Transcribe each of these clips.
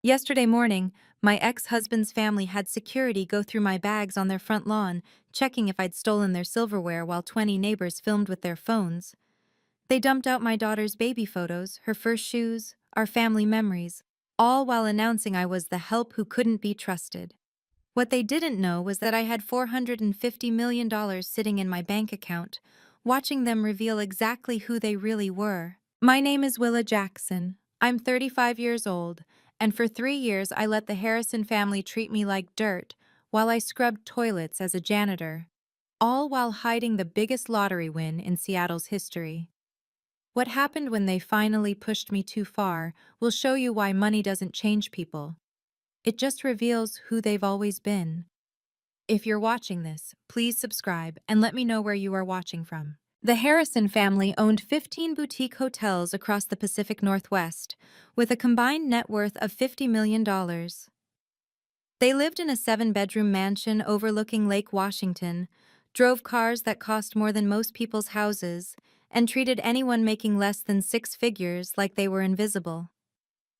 Yesterday morning, my ex-husband's family had security go through my bags on their front lawn, checking if I'd stolen their silverware while 20 neighbors filmed with their phones. They dumped out my daughter's baby photos, her first shoes, our family memories, all while announcing I was the help who couldn't be trusted. What they didn't know was that I had $450 million sitting in my bank account, watching them reveal exactly who they really were. My name is Willa Jackson. I'm 35 years old, and for 3 years I let the Harrison family treat me like dirt while I scrubbed toilets as a janitor, all while hiding the biggest lottery win in Seattle's history. What happened when they finally pushed me too far will show you why money doesn't change people. It just reveals who they've always been. If you're watching this, please subscribe and let me know where you are watching from. The Harrison family owned 15 boutique hotels across the Pacific Northwest, with a combined net worth of $50 million. They lived in a 7-bedroom mansion overlooking Lake Washington, drove cars that cost more than most people's houses, and treated anyone making less than 6 figures like they were invisible.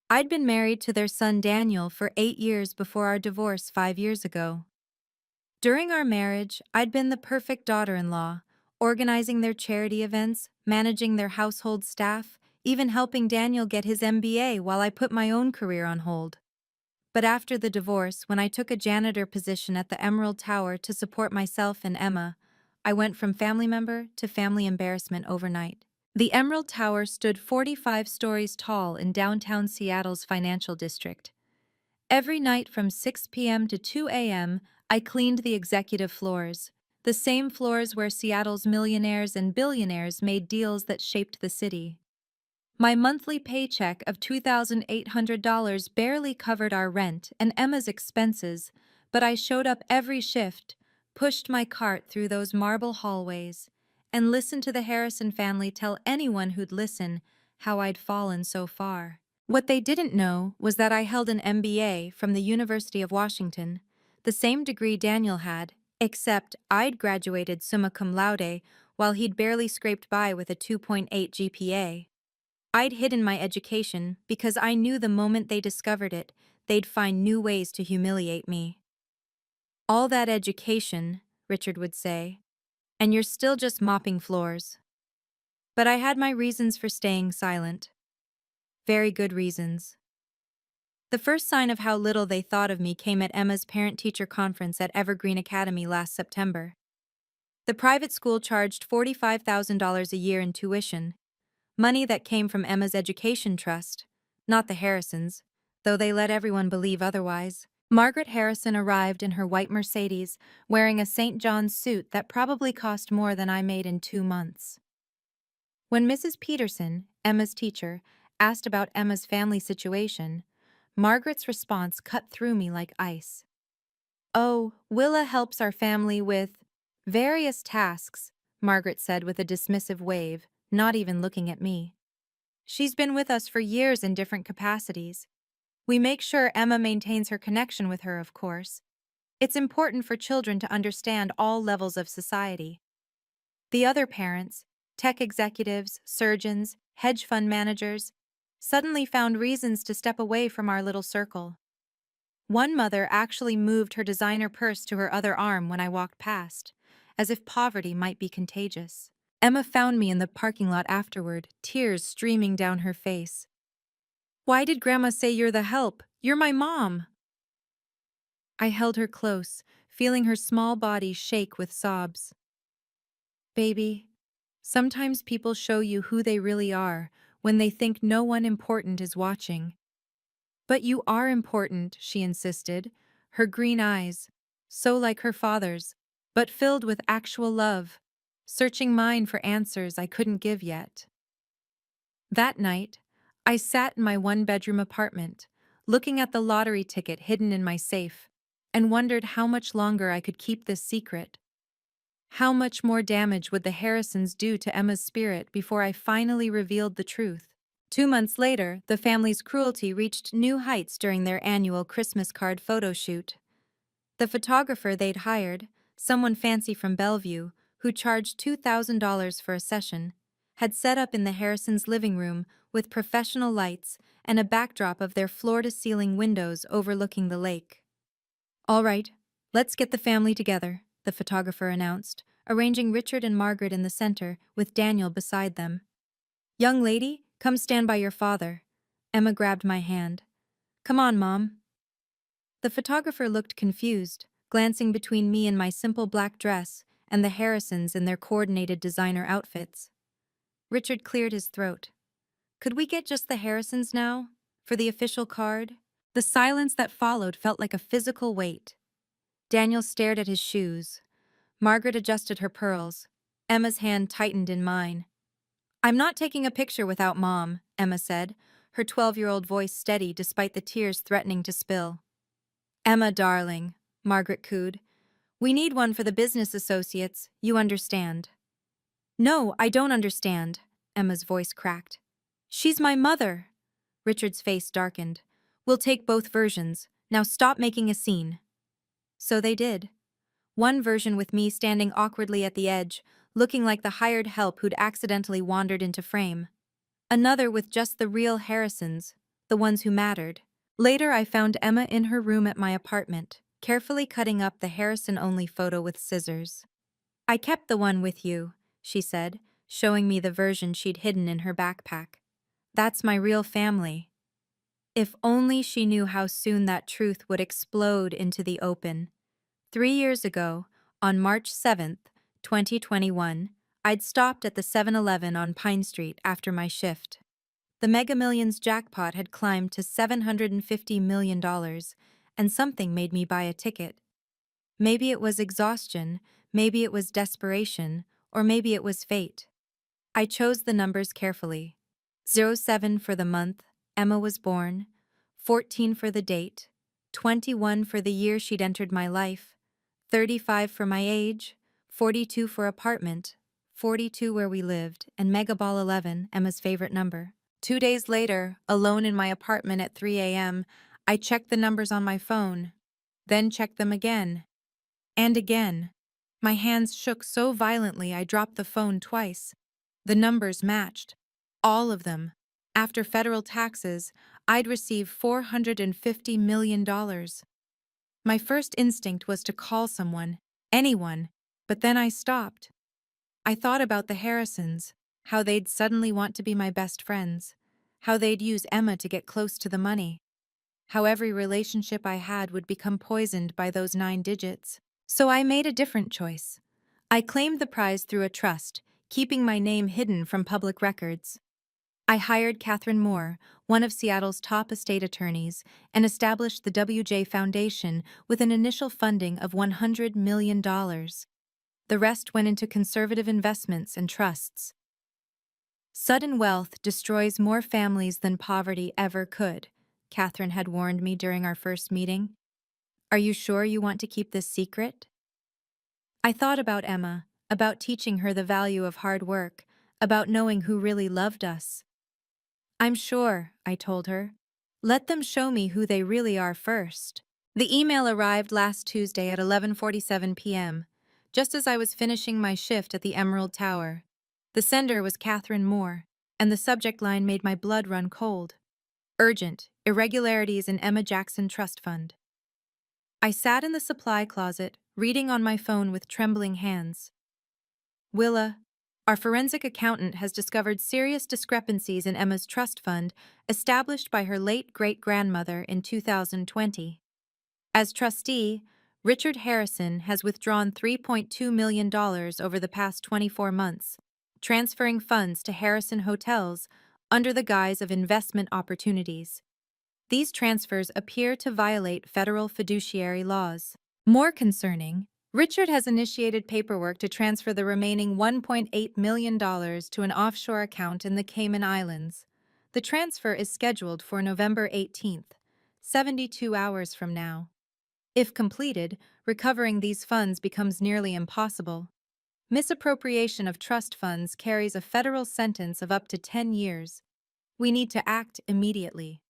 I'd been married to their son Daniel for 8 years before our divorce 5 years ago. During our marriage, I'd been the perfect daughter-in-law, organizing their charity events, managing their household staff, even helping Daniel get his MBA while I put my own career on hold. But after the divorce, when I took a janitor position at the Emerald Tower to support myself and Emma, I went from family member to family embarrassment overnight. The Emerald Tower stood 45 stories tall in downtown Seattle's financial district. Every night from 6 p.m. to 2 a.m., I cleaned the executive floors, the same floors where Seattle's millionaires and billionaires made deals that shaped the city. My monthly paycheck of $2,800 barely covered our rent and Emma's expenses, but I showed up every shift, pushed my cart through those marble hallways, and listened to the Harrison family tell anyone who'd listen how I'd fallen so far. What they didn't know was that I held an MBA from the University of Washington, the same degree Daniel had, except I'd graduated summa cum laude while he'd barely scraped by with a 2.8 GPA. I'd hidden my education because I knew the moment they discovered it, they'd find new ways to humiliate me. "All that education," Richard would say, "and you're still just mopping floors." But I had my reasons for staying silent. Very good reasons. The first sign of how little they thought of me came at Emma's parent-teacher conference at Evergreen Academy last September. The private school charged $45,000 a year in tuition, money that came from Emma's education trust, not the Harrisons, though they let everyone believe otherwise. Margaret Harrison arrived in her white Mercedes, wearing a St. John's suit that probably cost more than I made in 2 months. When Mrs. Peterson, Emma's teacher, asked about Emma's family situation, Margaret's response cut through me like ice. "Oh, Willa helps our family with various tasks," Margaret said with a dismissive wave, not even looking at me. "She's been with us for years in different capacities. We make sure Emma maintains her connection with her, of course. It's important for children to understand all levels of society." The other parents, tech executives, surgeons, hedge fund managers, suddenly found reasons to step away from our little circle. One mother actually moved her designer purse to her other arm when I walked past, as if poverty might be contagious. Emma found me in the parking lot afterward, tears streaming down her face. "Why did Grandma say you're the help? You're my mom!" I held her close, feeling her small body shake with sobs. "Baby, sometimes people show you who they really are when they think no one important is watching." "But you are important," she insisted, her green eyes, so like her father's, but filled with actual love, searching mine for answers I couldn't give yet. That night, I sat in my 1-bedroom apartment, looking at the lottery ticket hidden in my safe, and wondered how much longer I could keep this secret. How much more damage would the Harrisons do to Emma's spirit before I finally revealed the truth? 2 months later, the family's cruelty reached new heights during their annual Christmas card photo shoot. The photographer they'd hired, someone fancy from Bellevue, who charged $2,000 for a session, had set up in the Harrisons' living room with professional lights and a backdrop of their floor-to-ceiling windows overlooking the lake. "All right, let's get the family together," the photographer announced, arranging Richard and Margaret in the center, with Daniel beside them. "Young lady, come stand by your father." Emma grabbed my hand. "Come on, Mom." The photographer looked confused, glancing between me in my simple black dress and the Harrisons in their coordinated designer outfits. Richard cleared his throat. "Could we get just the Harrisons now? For the official card?" The silence that followed felt like a physical weight. Daniel stared at his shoes. Margaret adjusted her pearls. Emma's hand tightened in mine. "I'm not taking a picture without Mom," Emma said, her 12-year-old voice steady despite the tears threatening to spill. "Emma, darling," Margaret cooed. "We need one for the business associates, you understand." "No, I don't understand," Emma's voice cracked. "She's my mother." Richard's face darkened. "We'll take both versions. Now stop making a scene." So they did. One version with me standing awkwardly at the edge, looking like the hired help who'd accidentally wandered into frame. Another with just the real Harrisons, the ones who mattered. Later I found Emma in her room at my apartment, carefully cutting up the Harrison-only photo with scissors. "I kept the one with you," she said, showing me the version she'd hidden in her backpack. "That's my real family." If only she knew how soon that truth would explode into the open. 3 years ago, on March 7th, 2021, I'd stopped at the 7-Eleven on Pine Street after my shift. The Mega Millions jackpot had climbed to $750 million, and something made me buy a ticket. Maybe it was exhaustion, maybe it was desperation, or maybe it was fate. I chose the numbers carefully. 07 for the month Emma was born, 14 for the date, 21 for the year she'd entered my life, 35 for my age, 42 for apartment, 42 where we lived, and Megaball 11, Emma's favorite number. 2 days later, alone in my apartment at 3 a.m., I checked the numbers on my phone, then checked them again. And again. My hands shook so violently I dropped the phone twice. The numbers matched. All of them. After federal taxes, I'd receive $450 million. My first instinct was to call someone, anyone, but then I stopped. I thought about the Harrisons, how they'd suddenly want to be my best friends, how they'd use Emma to get close to the money, how every relationship I had would become poisoned by those 9 digits. So I made a different choice. I claimed the prize through a trust, keeping my name hidden from public records. I hired Catherine Moore, one of Seattle's top estate attorneys, and established the WJ Foundation with an initial funding of $100 million. The rest went into conservative investments and trusts. Sudden wealth destroys more families than poverty ever could, Catherine had warned me during our first meeting. "Are you sure you want to keep this secret?" I thought about Emma, about teaching her the value of hard work, about knowing who really loved us. "I'm sure," I told her. "Let them show me who they really are first." The email arrived last Tuesday at 11:47 p.m., just as I was finishing my shift at the Emerald Tower. The sender was Catherine Moore, and the subject line made my blood run cold. "Urgent, irregularities in Emma Jackson Trust Fund." I sat in the supply closet, reading on my phone with trembling hands. "Willa, our forensic accountant has discovered serious discrepancies in Emma's trust fund established by her late great-grandmother in 2020. As trustee, Richard Harrison has withdrawn $3.2 million over the past 24 months, transferring funds to Harrison Hotels under the guise of investment opportunities. These transfers appear to violate federal fiduciary laws. More concerning, Richard has initiated paperwork to transfer the remaining $1.8 million to an offshore account in the Cayman Islands. The transfer is scheduled for November 18th, 72 hours from now. If completed, recovering these funds becomes nearly impossible. Misappropriation of trust funds carries a federal sentence of up to 10 years. We need to act immediately.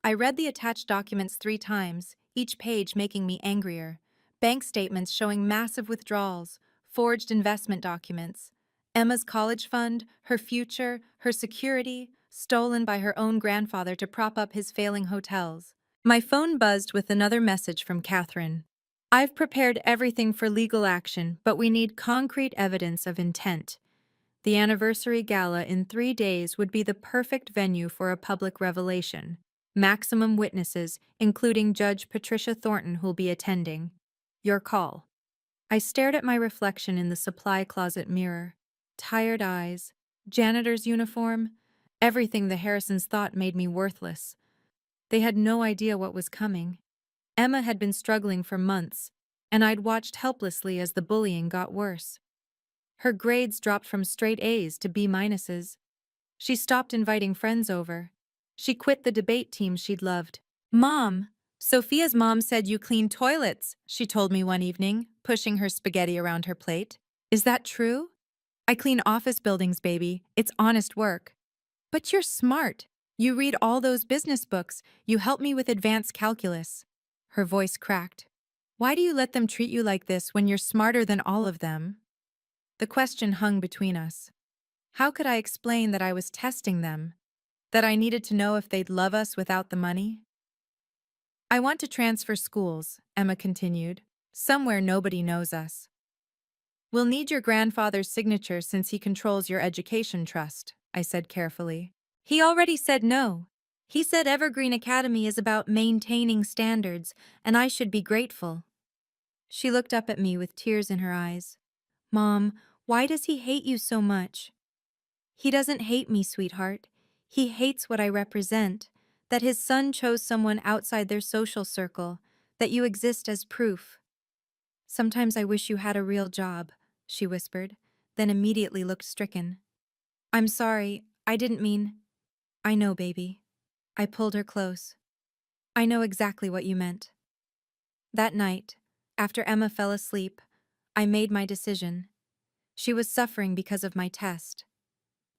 I read the attached documents 3 times, each page making me angrier. Bank statements showing massive withdrawals, forged investment documents, Emma's college fund, her future, her security, stolen by her own grandfather to prop up his failing hotels. My phone buzzed with another message from Catherine. I've prepared everything for legal action, but we need concrete evidence of intent. The anniversary gala in 3 days would be the perfect venue for a public revelation. Maximum witnesses, including Judge Patricia Thornton, who'll be attending. Your call. I stared at my reflection in the supply closet mirror. Tired eyes, janitor's uniform, everything the Harrisons thought made me worthless. They had no idea what was coming. Emma had been struggling for months, and I'd watched helplessly as the bullying got worse. Her grades dropped from straight A's to B minuses. She stopped inviting friends over. She quit the debate team she'd loved. Mom, Sophia's mom said you clean toilets, she told me one evening, pushing her spaghetti around her plate. Is that true? I clean office buildings, baby. It's honest work. But you're smart. You read all those business books. You help me with advanced calculus. Her voice cracked. Why do you let them treat you like this when you're smarter than all of them? The question hung between us. How could I explain that I was testing them? That I needed to know if they'd love us without the money? I want to transfer schools, Emma continued. Somewhere nobody knows us. We'll need your grandfather's signature since he controls your education trust, I said carefully. He already said no. He said Evergreen Academy is about maintaining standards, and I should be grateful. She looked up at me with tears in her eyes. Mom, why does he hate you so much? He doesn't hate me, sweetheart. He hates what I represent, that his son chose someone outside their social circle, that you exist as proof. Sometimes I wish you had a real job, she whispered, then immediately looked stricken. I'm sorry, I didn't mean… I know, baby. I pulled her close. I know exactly what you meant. That night, after Emma fell asleep, I made my decision. She was suffering because of my test.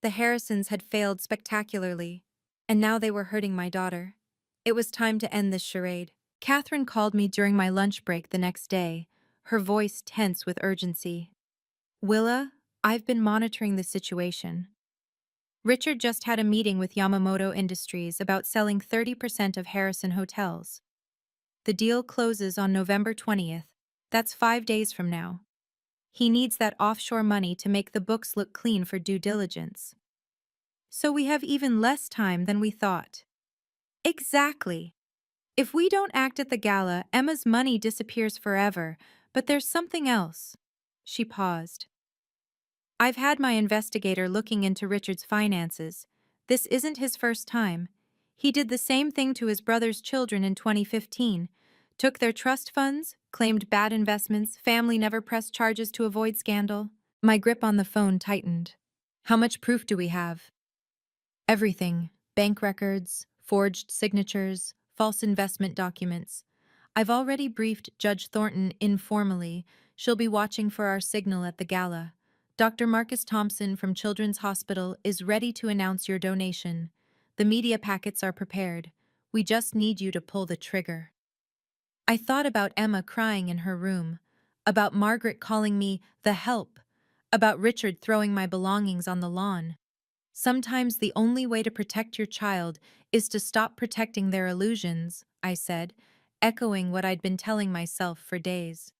The Harrisons had failed spectacularly, and now they were hurting my daughter. It was time to end this charade. Catherine called me during my lunch break the next day, her voice tense with urgency. Willa, I've been monitoring the situation. Richard just had a meeting with Yamamoto Industries about selling 30% of Harrison Hotels. The deal closes on November 20th. That's 5 days from now. He needs that offshore money to make the books look clean for due diligence. So we have even less time than we thought. Exactly. If we don't act at the gala, Emma's money disappears forever, but there's something else. She paused. I've had my investigator looking into Richard's finances. This isn't his first time. He did the same thing to his brother's children in 2015. Took their trust funds, claimed bad investments, family never pressed charges to avoid scandal. My grip on the phone tightened. How much proof do we have? Everything. Bank records, forged signatures, false investment documents. I've already briefed Judge Thornton informally. She'll be watching for our signal at the gala. Dr. Marcus Thompson from Children's Hospital is ready to announce your donation. The media packets are prepared. We just need you to pull the trigger. I thought about Emma crying in her room, about Margaret calling me the help, about Richard throwing my belongings on the lawn. Sometimes the only way to protect your child is to stop protecting their illusions, I said, echoing what I'd been telling myself for days.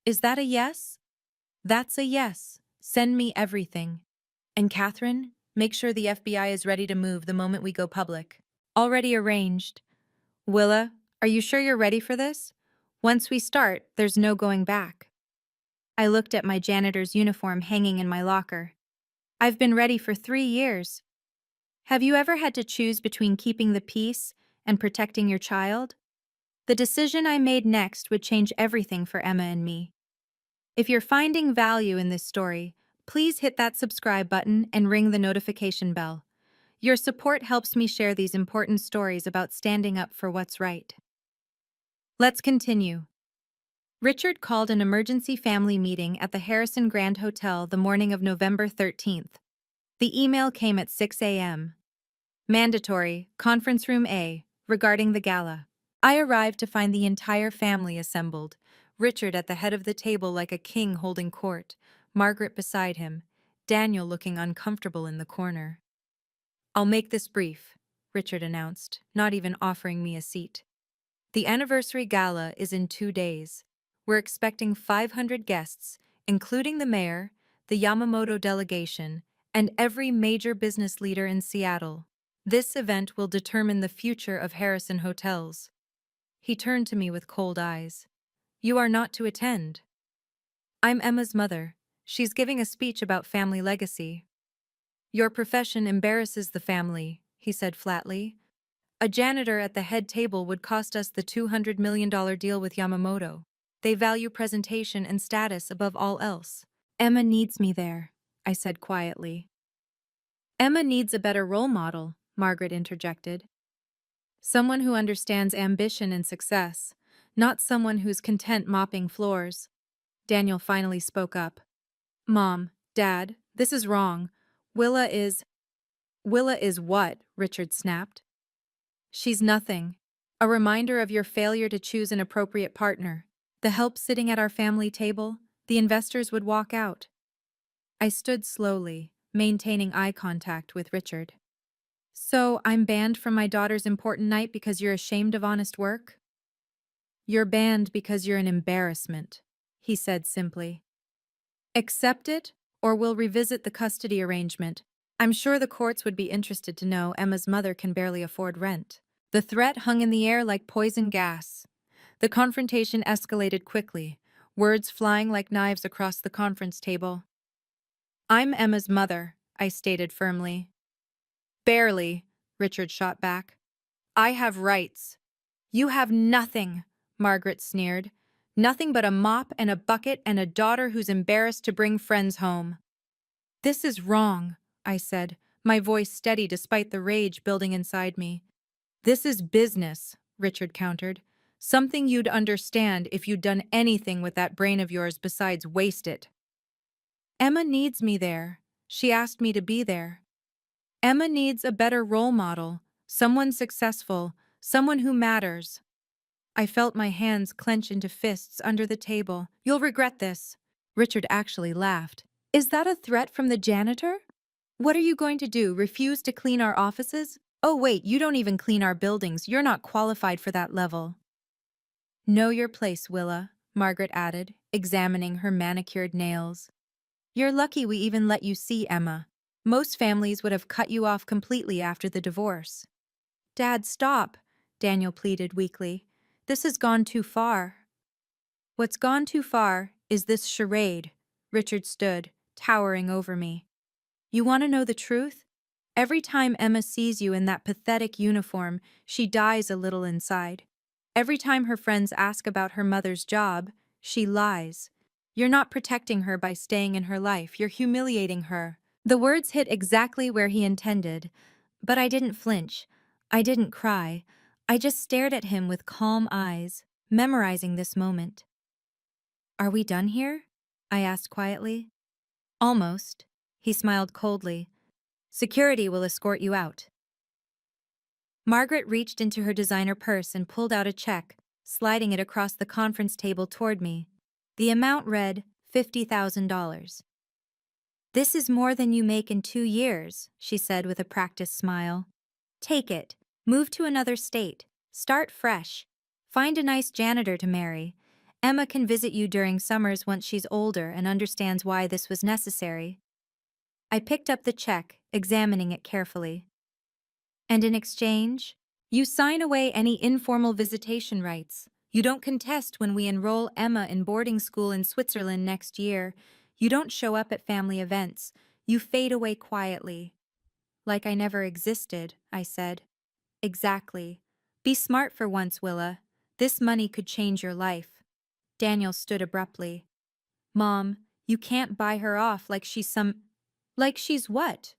Is that a yes? That's a yes. Send me everything. And Catherine, make sure the FBI is ready to move the moment we go public. Already arranged. Willa, are you sure you're ready for this? Once we start, there's no going back. I looked at my janitor's uniform hanging in my locker. I've been ready for 3 years. Have you ever had to choose between keeping the peace and protecting your child? The decision I made next would change everything for Emma and me. If you're finding value in this story, please hit that subscribe button and ring the notification bell. Your support helps me share these important stories about standing up for what's right. Let's continue. Richard called an emergency family meeting at the Harrison Grand Hotel the morning of November 13th. The email came at 6 a.m. Mandatory, Conference Room A, regarding the gala. I arrived to find the entire family assembled, Richard at the head of the table like a king holding court, Margaret beside him, Daniel looking uncomfortable in the corner. I'll make this brief, Richard announced, not even offering me a seat. The anniversary gala is in 2 days. We're expecting 500 guests, including the mayor, the Yamamoto delegation, and every major business leader in Seattle. This event will determine the future of Harrison Hotels. He turned to me with cold eyes. You are not to attend. I'm Emma's mother. She's giving a speech about family legacy. Your profession embarrasses the family, he said flatly. A janitor at the head table would cost us the $200 million deal with Yamamoto. They value presentation and status above all else. Emma needs me there, I said quietly. Emma needs a better role model, Margaret interjected. Someone who understands ambition and success, not someone who's content mopping floors. Daniel finally spoke up. Mom, Dad, this is wrong. Willa is what? Richard snapped. She's nothing. A reminder of your failure to choose an appropriate partner. The help sitting at our family table, the investors would walk out. I stood slowly, maintaining eye contact with Richard. So, I'm banned from my daughter's important night because you're ashamed of honest work? You're banned because you're an embarrassment, he said simply. Accept it, or we'll revisit the custody arrangement. I'm sure the courts would be interested to know Emma's mother can barely afford rent. The threat hung in the air like poison gas. The confrontation escalated quickly, words flying like knives across the conference table. I'm Emma's mother, I stated firmly. Barely, Richard shot back. I have rights. You have nothing, Margaret sneered. Nothing but a mop and a bucket and a daughter who's embarrassed to bring friends home. This is wrong, I said, my voice steady despite the rage building inside me. This is business, Richard countered. Something you'd understand if you'd done anything with that brain of yours besides waste it. Emma needs me there. She asked me to be there. Emma needs a better role model, someone successful, someone who matters. I felt my hands clench into fists under the table. You'll regret this. Richard actually laughed. Is that a threat from the janitor? What are you going to do, refuse to clean our offices? Oh wait, you don't even clean our buildings. You're not qualified for that level. Know your place, Willa, Margaret added, examining her manicured nails. You're lucky we even let you see Emma. Most families would have cut you off completely after the divorce. Dad, stop, Daniel pleaded weakly. This has gone too far. What's gone too far is this charade. Richard stood, towering over me. You want to know the truth? Every time Emma sees you in that pathetic uniform, she dies a little inside. Every time her friends ask about her mother's job, she lies. You're not protecting her by staying in her life, you're humiliating her. The words hit exactly where he intended, but I didn't flinch. I didn't cry. I just stared at him with calm eyes, memorizing this moment. Are we done here? I asked quietly. Almost. He smiled coldly. Security will escort you out. Margaret reached into her designer purse and pulled out a check, sliding it across the conference table toward me. The amount read $50,000. This is more than you make in 2 years, she said with a practiced smile. Take it. Move to another state. Start fresh. Find a nice janitor to marry. Emma can visit you during summers once she's older and understands why this was necessary. I picked up the check, examining it carefully. And in exchange, you sign away any informal visitation rights. You don't contest when we enroll Emma in boarding school in Switzerland next year. You don't show up at family events. You fade away quietly. Like I never existed, I said. Exactly. Be smart for once, Willa. This money could change your life. Daniel stood abruptly. Mom, you can't buy her off like she's some... Like she's what?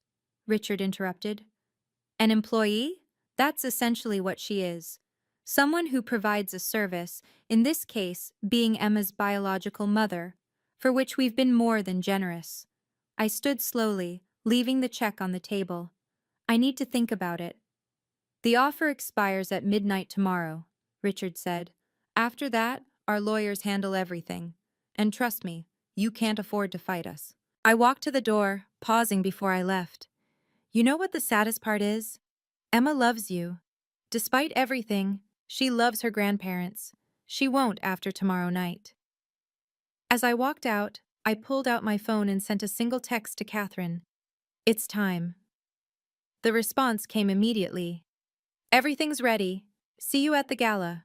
Richard interrupted. An employee? That's essentially what she is. Someone who provides a service, in this case being Emma's biological mother, for which we've been more than generous. I stood slowly, leaving the check on the table. I need to think about it. The offer expires at midnight tomorrow, Richard said. After that, our lawyers handle everything. And trust me, you can't afford to fight us. I walked to the door, pausing before I left. You know what the saddest part is? Emma loves you. Despite everything, she loves her grandparents. She won't after tomorrow night. As I walked out, I pulled out my phone and sent a single text to Catherine. It's time. The response came immediately. Everything's ready. See you at the gala.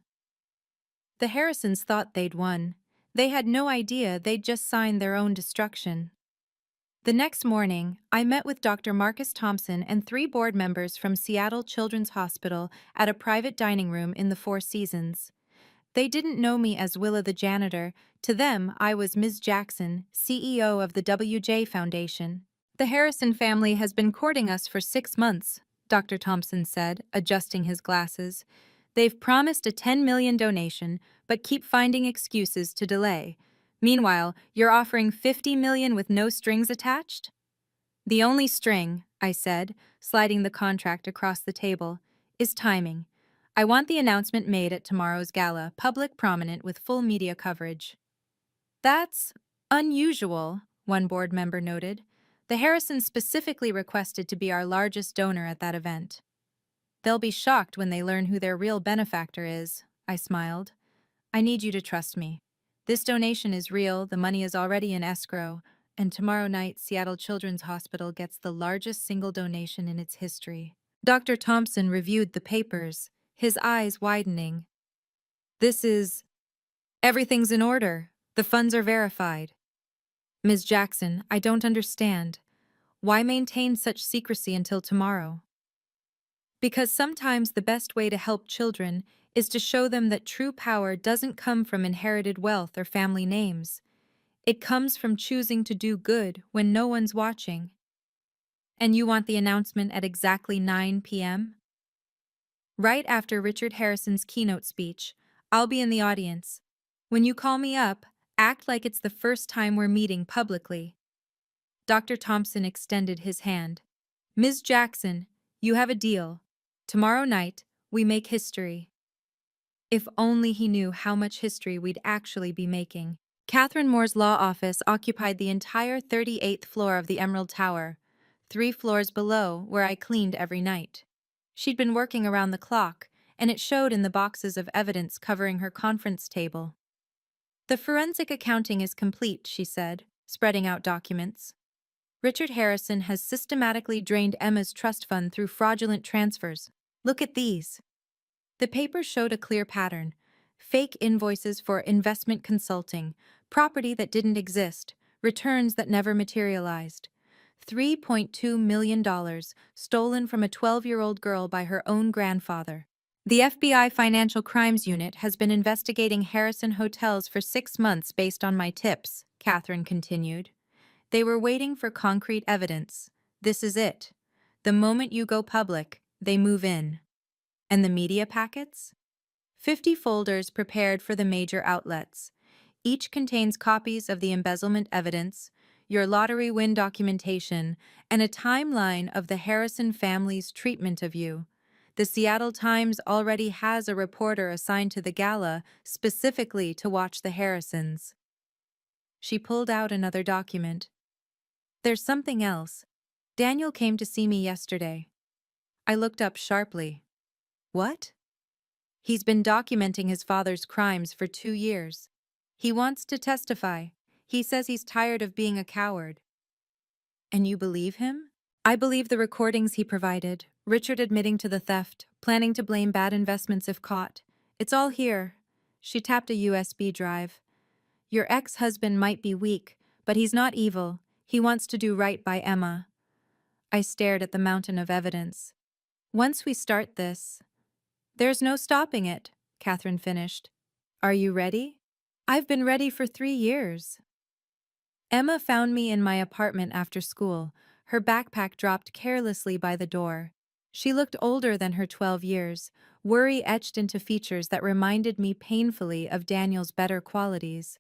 The Harrisons thought they'd won. They had no idea they'd just signed their own destruction. The next morning, I met with Dr. Marcus Thompson and 3 board members from Seattle Children's Hospital at a private dining room in the Four Seasons. They didn't know me as Willa the janitor. To them, I was Ms. Jackson, CEO of the WJ Foundation. The Harrison family has been courting us for 6 months, Dr. Thompson said, adjusting his glasses. They've promised a $10 million donation, but keep finding excuses to delay. Meanwhile, you're offering $50 million with no strings attached? The only string, I said, sliding the contract across the table, is timing. I want the announcement made at tomorrow's gala, public prominent with full media coverage. That's unusual, one board member noted. The Harrisons specifically requested to be our largest donor at that event. They'll be shocked when they learn who their real benefactor is, I smiled. I need you to trust me. This donation is real, the money is already in escrow, and tomorrow night Seattle Children's Hospital gets the largest single donation in its history. Dr. Thompson reviewed the papers, his eyes widening. Everything's in order. The funds are verified. Ms. Jackson, I don't understand. Why maintain such secrecy until tomorrow? Because sometimes the best way to help children is to show them that true power doesn't come from inherited wealth or family names. It comes from choosing to do good when no one's watching. And you want the announcement at exactly 9 p.m.? Right after Richard Harrison's keynote speech, I'll be in the audience. When you call me up, act like it's the first time we're meeting publicly. Dr. Thompson extended his hand. Ms. Jackson, you have a deal. Tomorrow night, we make history. If only he knew how much history we'd actually be making. Catherine Moore's law office occupied the entire 38th floor of the Emerald Tower, 3 floors below where I cleaned every night. She'd been working around the clock, and it showed in the boxes of evidence covering her conference table. The forensic accounting is complete, she said, spreading out documents. Richard Harrison has systematically drained Emma's trust fund through fraudulent transfers. Look at these. The paper showed a clear pattern. Fake invoices for investment consulting, property that didn't exist, returns that never materialized. $3.2 million stolen from a 12-year-old girl by her own grandfather. The FBI Financial Crimes Unit has been investigating Harrison hotels for 6 months based on my tips, Catherine continued. They were waiting for concrete evidence. This is it. The moment you go public, they move in. And the media packets? 50 folders prepared for the major outlets. Each contains copies of the embezzlement evidence, your lottery win documentation, and a timeline of the Harrison family's treatment of you. The Seattle Times already has a reporter assigned to the gala specifically to watch the Harrisons. She pulled out another document. There's something else. Daniel came to see me yesterday. I looked up sharply. What? He's been documenting his father's crimes for 2 years. He wants to testify. He says he's tired of being a coward. And you believe him? I believe the recordings he provided, Richard admitting to the theft, planning to blame bad investments if caught. It's all here. She tapped a USB drive. Your ex-husband might be weak, but he's not evil. He wants to do right by Emma. I stared at the mountain of evidence. Once we start this, there's no stopping it, Catherine finished. Are you ready? I've been ready for 3 years. Emma found me in my apartment after school, her backpack dropped carelessly by the door. She looked older than her 12 years, worry etched into features that reminded me painfully of Daniel's better qualities.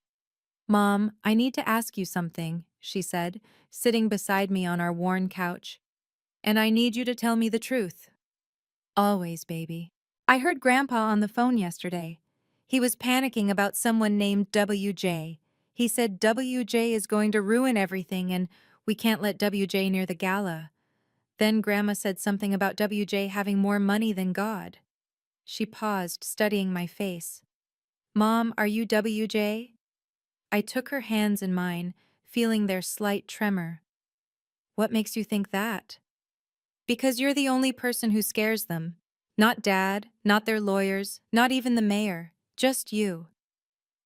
Mom, I need to ask you something, she said, sitting beside me on our worn couch. And I need you to tell me the truth. Always, baby. I heard Grandpa on the phone yesterday. He was panicking about someone named WJ. He said WJ is going to ruin everything and we can't let WJ near the gala. Then Grandma said something about WJ having more money than God. She paused, studying my face. Mom, are you WJ? I took her hands in mine, feeling their slight tremor. What makes you think that? Because you're the only person who scares them. Not Dad, not their lawyers, not even the mayor. Just you.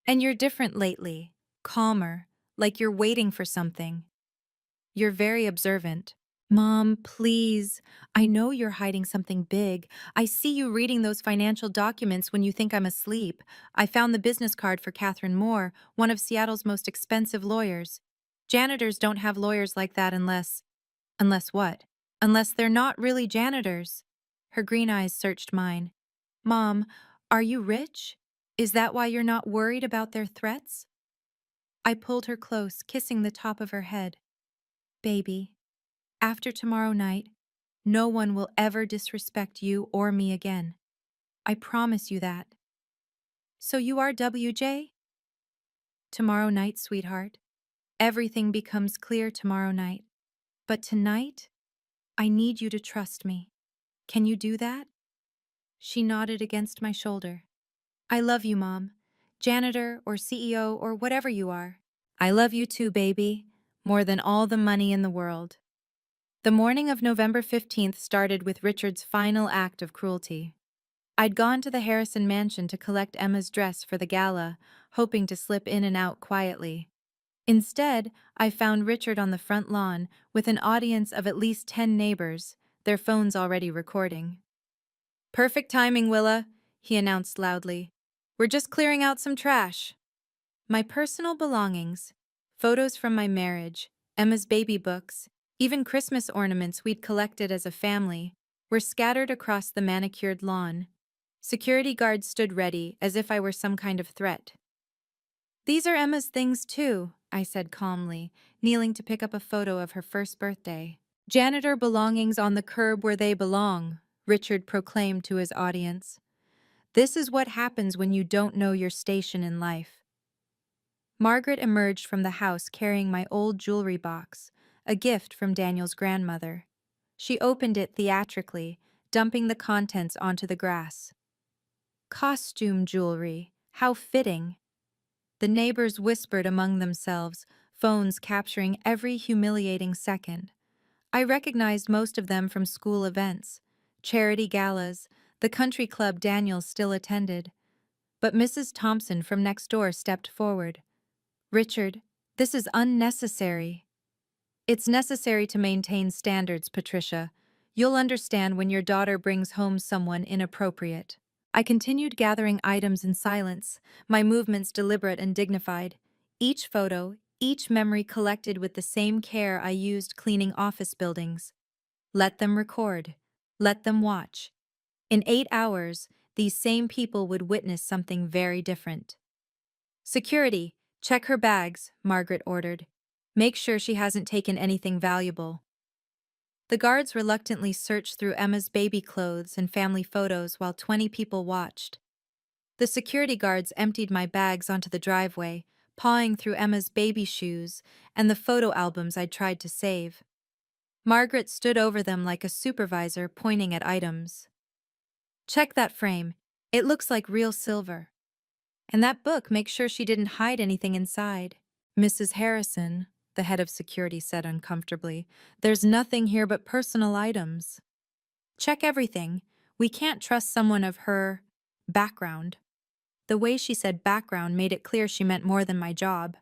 And you're different lately. Calmer, like you're waiting for something. You're very observant. Mom, please. I know you're hiding something big. I see you reading those financial documents when you think I'm asleep. I found the business card for Catherine Moore, one of Seattle's most expensive lawyers. Janitors don't have lawyers like that unless… Unless what? Unless they're not really janitors. Her green eyes searched mine. Mom, are you rich? Is that why you're not worried about their threats? I pulled her close, kissing the top of her head. Baby, after tomorrow night, no one will ever disrespect you or me again. I promise you that. So you are WJ? Tomorrow night, sweetheart. Everything becomes clear tomorrow night. But tonight, I need you to trust me. Can you do that? She nodded against my shoulder. I love you, Mom. Janitor or CEO or whatever you are. I love you too, baby. More than all the money in the world. The morning of November 15th started with Richard's final act of cruelty. I'd gone to the Harrison mansion to collect Emma's dress for the gala, hoping to slip in and out quietly. Instead, I found Richard on the front lawn with an audience of at least 10 neighbors, their phones already recording. Perfect timing, Willa, he announced loudly. We're just clearing out some trash. My personal belongings, photos from my marriage, Emma's baby books, even Christmas ornaments we'd collected as a family, were scattered across the manicured lawn. Security guards stood ready, as if I were some kind of threat. These are Emma's things too, I said calmly, kneeling to pick up a photo of her first birthday. Janitor belongings on the curb where they belong, Richard proclaimed to his audience. This is what happens when you don't know your station in life. Margaret emerged from the house carrying my old jewelry box, a gift from Daniel's grandmother. She opened it theatrically, dumping the contents onto the grass. Costume jewelry, how fitting. The neighbors whispered among themselves, phones capturing every humiliating second. I recognized most of them from school events, charity galas, the country club Daniel still attended. But Mrs. Thompson from next door stepped forward. Richard, this is unnecessary. It's necessary to maintain standards, Patricia. You'll understand when your daughter brings home someone inappropriate. I continued gathering items in silence, my movements deliberate and dignified. Each photo, each memory collected with the same care I used cleaning office buildings. Let them record. Let them watch. In 8 hours, these same people would witness something very different. Security, check her bags, Margaret ordered. Make sure she hasn't taken anything valuable. The guards reluctantly searched through Emma's baby clothes and family photos while 20 people watched. The security guards emptied my bags onto the driveway, pawing through Emma's baby shoes and the photo albums I'd tried to save. Margaret stood over them like a supervisor pointing at items. Check that frame. It looks like real silver. And that book, make sure she didn't hide anything inside. Mrs. Harrison, the head of security said uncomfortably, there's nothing here but personal items. Check everything. We can't trust someone of her background. The way she said background made it clear she meant more than my job.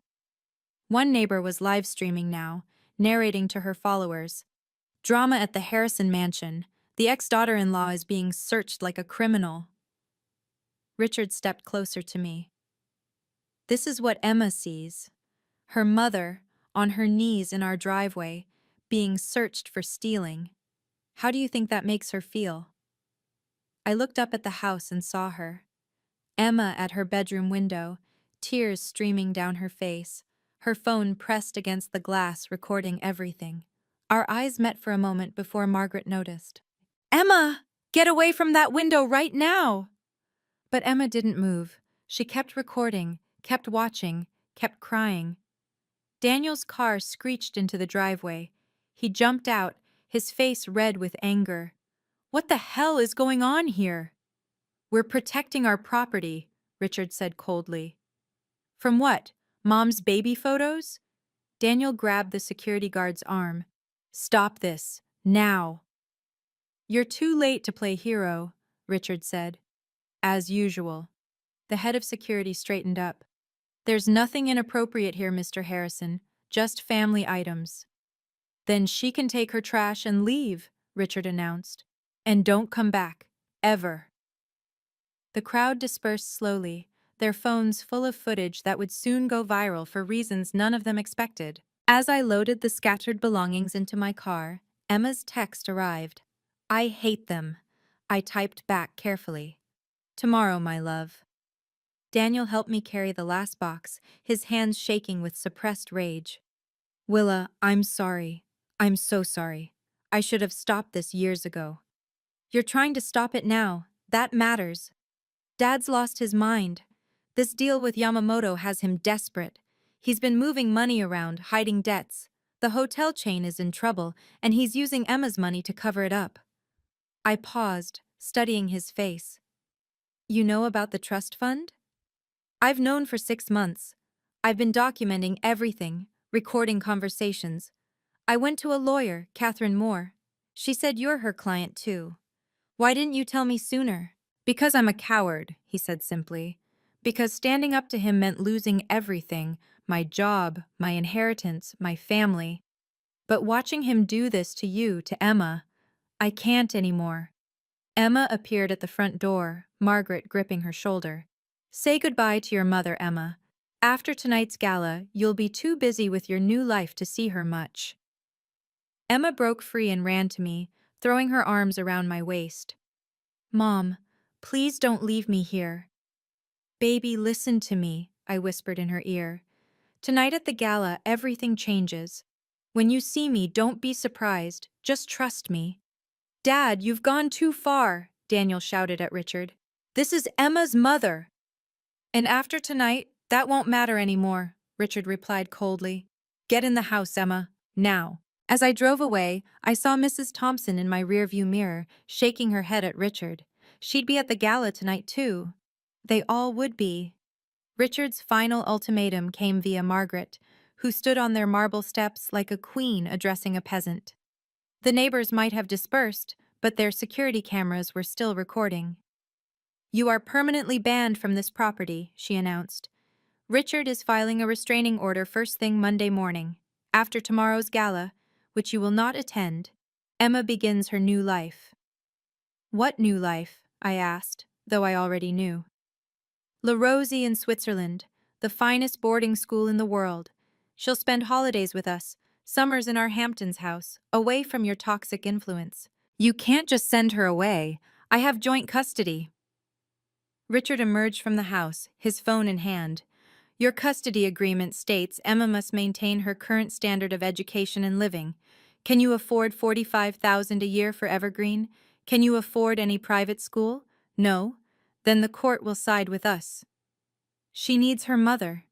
One neighbor was live streaming now, narrating to her followers. Drama at the Harrison mansion. The ex-daughter-in-law is being searched like a criminal. Richard stepped closer to me. This is what Emma sees. Her mother, on her knees in our driveway, being searched for stealing. How do you think that makes her feel? I looked up at the house and saw her. Emma at her bedroom window, tears streaming down her face, her phone pressed against the glass recording everything. Our eyes met for a moment before Margaret noticed. Emma! Get away from that window right now! But Emma didn't move. She kept recording, kept watching, kept crying. Daniel's car screeched into the driveway. He jumped out, his face red with anger. "What the hell is going on here?" "We're protecting our property," Richard said coldly. "From what? Mom's baby photos?" Daniel grabbed the security guard's arm. "Stop this, now." "You're too late to play hero," Richard said. "As usual." The head of security straightened up. "There's nothing inappropriate here, Mr. Harrison, just family items." "Then she can take her trash and leave," Richard announced. "And don't come back. Ever." The crowd dispersed slowly, their phones full of footage that would soon go viral for reasons none of them expected. As I loaded the scattered belongings into my car, Emma's text arrived. "I hate them." I typed back carefully. "Tomorrow, my love." Daniel helped me carry the last box, his hands shaking with suppressed rage. "Willa, I'm sorry. I'm so sorry. I should have stopped this years ago." "You're trying to stop it now. That matters." "Dad's lost his mind. This deal with Yamamoto has him desperate. He's been moving money around, hiding debts. The hotel chain is in trouble, and he's using Emma's money to cover it up." I paused, studying his face. "You know about the trust fund?" "I've known for 6 months. I've been documenting everything, recording conversations. I went to a lawyer, Catherine Moore. She said you're her client too. Why didn't you tell me sooner?" "Because I'm a coward," he said simply. "Because standing up to him meant losing everything, my job, my inheritance, my family. But watching him do this to you, to Emma, I can't anymore." Emma appeared at the front door, Margaret gripping her shoulder. "Say goodbye to your mother, Emma. After tonight's gala, you'll be too busy with your new life to see her much." Emma broke free and ran to me, throwing her arms around my waist. "Mom, please don't leave me here." "Baby, listen to me," I whispered in her ear. "Tonight at the gala, everything changes. When you see me, don't be surprised. Just trust me." "Dad, you've gone too far," Daniel shouted at Richard. "This is Emma's mother." "And after tonight, that won't matter anymore," Richard replied coldly. "Get in the house, Emma, now." As I drove away, I saw Mrs. Thompson in my rearview mirror, shaking her head at Richard. She'd be at the gala tonight, too. They all would be. Richard's final ultimatum came via Margaret, who stood on their marble steps like a queen addressing a peasant. The neighbors might have dispersed, but their security cameras were still recording. "You are permanently banned from this property," she announced. "Richard is filing a restraining order first thing Monday morning. After tomorrow's gala, which you will not attend, Emma begins her new life." "What new life?" I asked, though I already knew. "La Rosie in Switzerland, the finest boarding school in the world. She'll spend holidays with us, summers in our Hamptons house, away from your toxic influence." "You can't just send her away. I have joint custody." Richard emerged from the house, his phone in hand. "Your custody agreement states Emma must maintain her current standard of education and living. Can you afford $45,000 a year for Evergreen? Can you afford any private school? No? Then the court will side with us." "She needs her mother."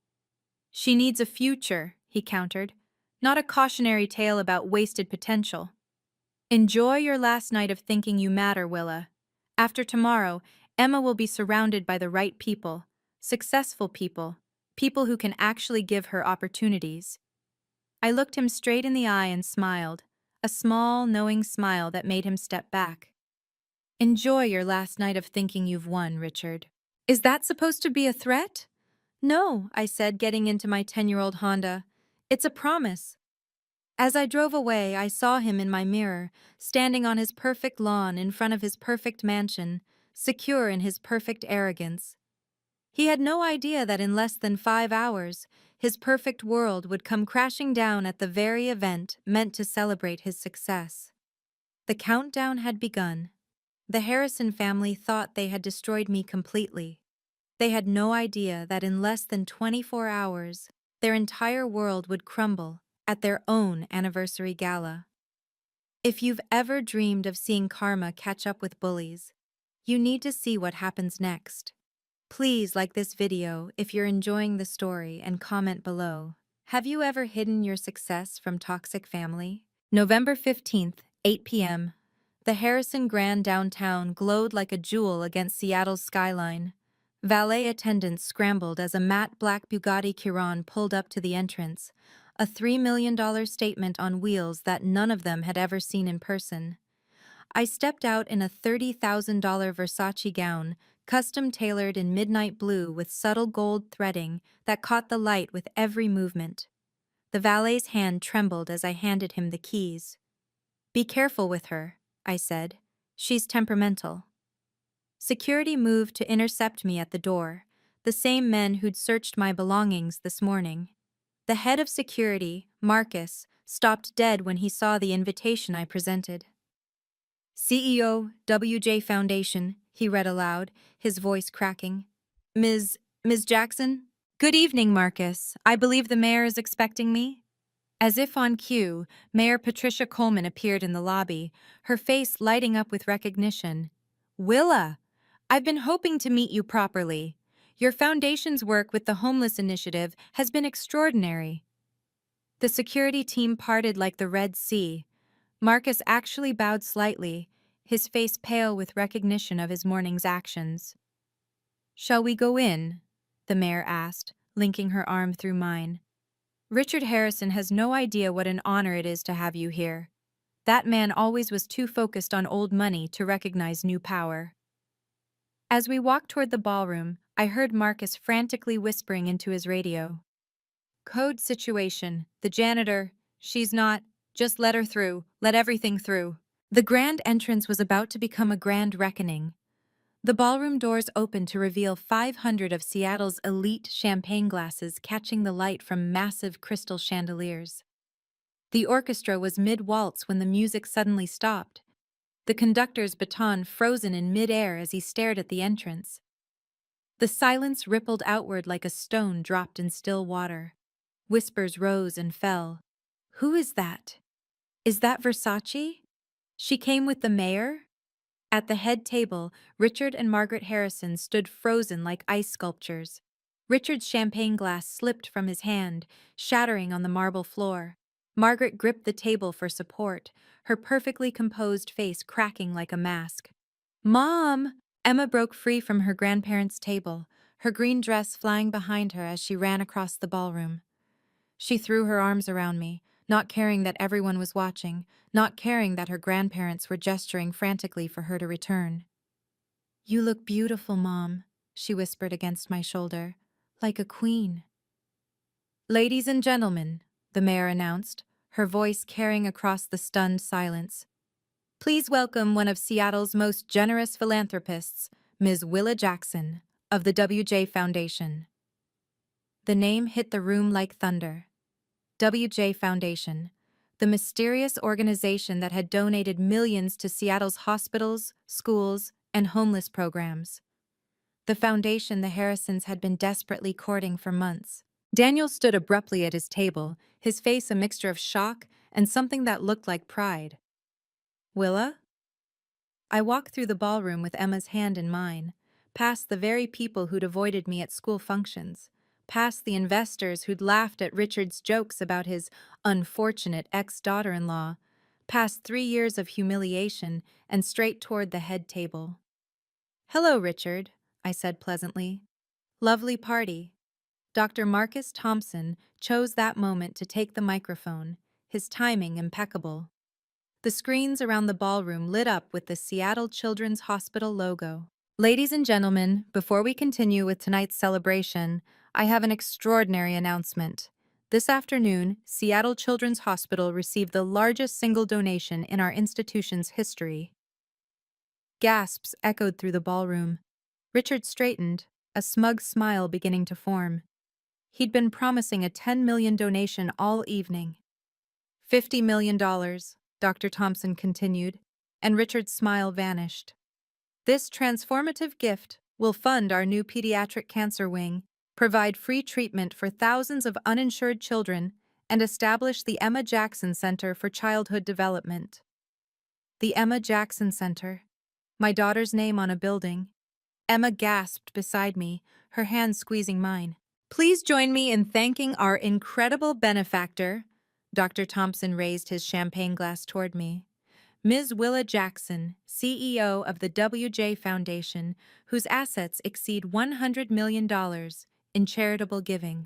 "She needs a future," he countered, "not a cautionary tale about wasted potential." "Enjoy your last night of thinking you matter, Willa. After tomorrow, Emma will be surrounded by the right people, successful people, people who can actually give her opportunities." I looked him straight in the eye and smiled, a small, knowing smile that made him step back. "Enjoy your last night of thinking you've won, Richard." "Is that supposed to be a threat?" "No," I said, getting into my 10-year-old Honda. "It's a promise." As I drove away, I saw him in my mirror, standing on his perfect lawn in front of his perfect mansion, secure in his perfect arrogance. He had no idea that in less than 5 hours, his perfect world would come crashing down at the very event meant to celebrate his success. The countdown had begun. The Harrison family thought they had destroyed me completely. They had no idea that in less than 24 hours, their entire world would crumble at their own anniversary gala. If you've ever dreamed of seeing karma catch up with bullies, you need to see what happens next. Please like this video if you're enjoying the story and comment below. Have you ever hidden your success from toxic family? November 15th, 8 p.m. The Harrison Grand downtown glowed like a jewel against Seattle's skyline. Valet attendants scrambled as a matte black Bugatti Chiron pulled up to the entrance, a $3 million statement on wheels that none of them had ever seen in person. I stepped out in a $30,000 Versace gown, custom-tailored in midnight blue with subtle gold threading that caught the light with every movement. The valet's hand trembled as I handed him the keys. "Be careful with her," I said. "She's temperamental." Security moved to intercept me at the door, the same men who'd searched my belongings this morning. The head of security, Marcus, stopped dead when he saw the invitation I presented. "CEO, WJ Foundation," he read aloud, his voice cracking. Ms. Jackson? "Good evening, Marcus. I believe the mayor is expecting me." As if on cue, Mayor Patricia Coleman appeared in the lobby, her face lighting up with recognition. "Willa, I've been hoping to meet you properly. Your foundation's work with the homeless initiative has been extraordinary." The security team parted like the Red Sea. Marcus actually bowed slightly, his face pale with recognition of his morning's actions. "Shall we go in?" the mayor asked, linking her arm through mine. "Richard Harrison has no idea what an honor it is to have you here. That man always was too focused on old money to recognize new power." As we walked toward the ballroom, I heard Marcus frantically whispering into his radio. "Code situation. The janitor. She's not. Just let her through. Let everything through." The grand entrance was about to become a grand reckoning. The ballroom doors opened to reveal 500 of Seattle's elite champagne glasses catching the light from massive crystal chandeliers. The orchestra was mid-waltz when the music suddenly stopped, the conductor's baton frozen in mid-air as he stared at the entrance. The silence rippled outward like a stone dropped in still water. Whispers rose and fell. "Who is that? Is that Versace? She came with the mayor?" At the head table, Richard and Margaret Harrison stood frozen like ice sculptures. Richard's champagne glass slipped from his hand, shattering on the marble floor. Margaret gripped the table for support, her perfectly composed face cracking like a mask. "Mom!" Emma broke free from her grandparents' table, her green dress flying behind her as she ran across the ballroom. She threw her arms around me, not caring that everyone was watching, not caring that her grandparents were gesturing frantically for her to return. "You look beautiful, Mom," she whispered against my shoulder, "like a queen." "Ladies and gentlemen," the mayor announced, her voice carrying across the stunned silence. "Please welcome one of Seattle's most generous philanthropists, Ms. Willa Jackson, of the WJ Foundation." The name hit the room like thunder. WJ Foundation, the mysterious organization that had donated millions to Seattle's hospitals, schools, and homeless programs. The foundation the Harrisons had been desperately courting for months. Daniel stood abruptly at his table, his face a mixture of shock and something that looked like pride. "Willa?" I walked through the ballroom with Emma's hand in mine, past the very people who'd avoided me at school functions, past the investors who'd laughed at Richard's jokes about his unfortunate ex-daughter-in-law, past 3 years of humiliation, and straight toward the head table. "Hello, Richard," I said pleasantly. "Lovely party." Dr. Marcus Thompson chose that moment to take the microphone, his timing impeccable. The screens around the ballroom lit up with the Seattle Children's Hospital logo. "Ladies and gentlemen, before we continue with tonight's celebration, I have an extraordinary announcement. This afternoon, Seattle Children's Hospital received the largest single donation in our institution's history." Gasps echoed through the ballroom. Richard straightened, a smug smile beginning to form. He'd been promising a $10 million donation all evening. $50 million, Dr. Thompson continued, and Richard's smile vanished. "This transformative gift will fund our new pediatric cancer wing, provide free treatment for thousands of uninsured children, and establish the Emma Jackson Center for Childhood Development." The Emma Jackson Center. My daughter's name on a building. Emma gasped beside me, her hand squeezing mine. "Please join me in thanking our incredible benefactor." Dr. Thompson raised his champagne glass toward me. Ms. Willa Jackson, CEO of the WJ Foundation, whose assets exceed $100 million in charitable giving.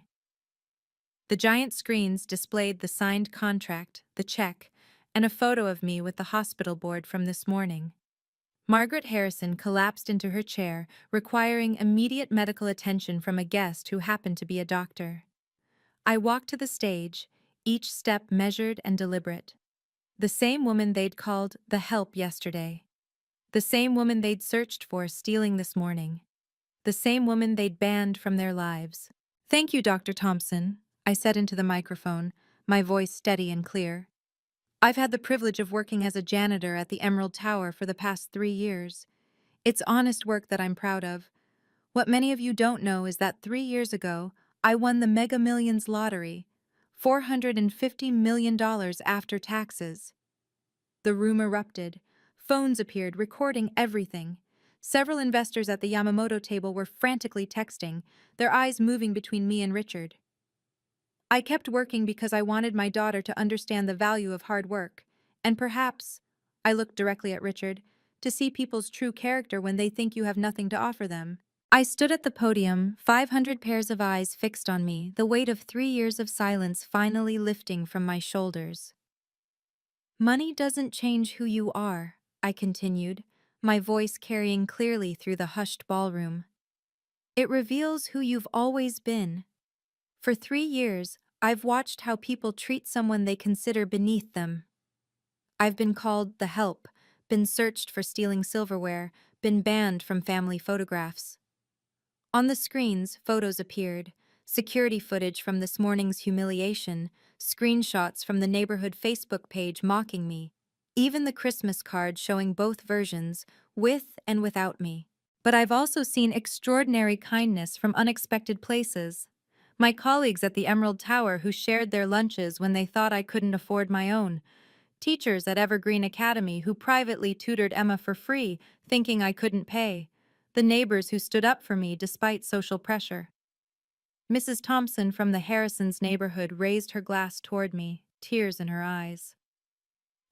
The giant screens displayed the signed contract, the check, and a photo of me with the hospital board from this morning. Margaret Harrison collapsed into her chair, requiring immediate medical attention from a guest who happened to be a doctor. I walked to the stage, each step measured and deliberate. The same woman they'd called the help yesterday. The same woman they'd searched for stealing this morning. The same woman they'd banned from their lives. "Thank you, Dr. Thompson," I said into the microphone, my voice steady and clear. "I've had the privilege of working as a janitor at the Emerald Tower for the past 3 years. It's honest work that I'm proud of. What many of you don't know is that 3 years ago, I won the Mega Millions lottery, $450 million after taxes." The room erupted. Phones appeared, recording everything. Several investors at the Yamamoto table were frantically texting, their eyes moving between me and Richard. I kept working because I wanted my daughter to understand the value of hard work, and perhaps, I looked directly at Richard, to see people's true character when they think you have nothing to offer them. I stood at the podium, 500 pairs of eyes fixed on me, the weight of 3 years of silence finally lifting from my shoulders. "Money doesn't change who you are," I continued, my voice carrying clearly through the hushed ballroom. "It reveals who you've always been. For 3 years, I've watched how people treat someone they consider beneath them. I've been called the help, been searched for stealing silverware, been banned from family photographs. On the screens, photos appeared, security footage from this morning's humiliation, screenshots from the neighborhood Facebook page mocking me, even the Christmas card showing both versions, with and without me. But I've also seen extraordinary kindness from unexpected places. My colleagues at the Emerald Tower who shared their lunches when they thought I couldn't afford my own. Teachers at Evergreen Academy who privately tutored Emma for free, thinking I couldn't pay. The neighbors who stood up for me despite social pressure. Mrs. Thompson from the Harrisons' neighborhood raised her glass toward me, tears in her eyes.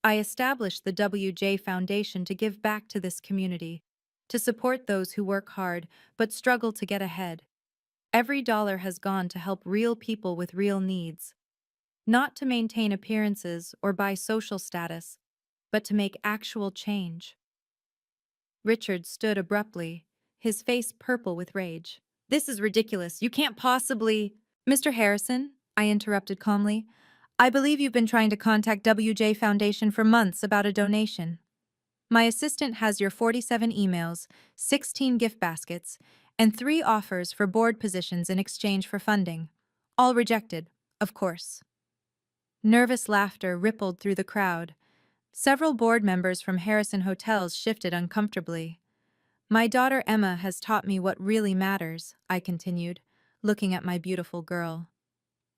I established the WJ Foundation to give back to this community, to support those who work hard but struggle to get ahead. Every dollar has gone to help real people with real needs, not to maintain appearances or buy social status, but to make actual change. Richard stood abruptly, his face purple with rage. "This is ridiculous. You can't possibly—" "Mr. Harrison," I interrupted calmly, "I believe you've been trying to contact WJ Foundation for months about a donation. My assistant has your 47 emails, 16 gift baskets, and 3 offers for board positions in exchange for funding. All rejected, of course." Nervous laughter rippled through the crowd. Several board members from Harrison Hotels shifted uncomfortably. "My daughter Emma has taught me what really matters," I continued, looking at my beautiful girl.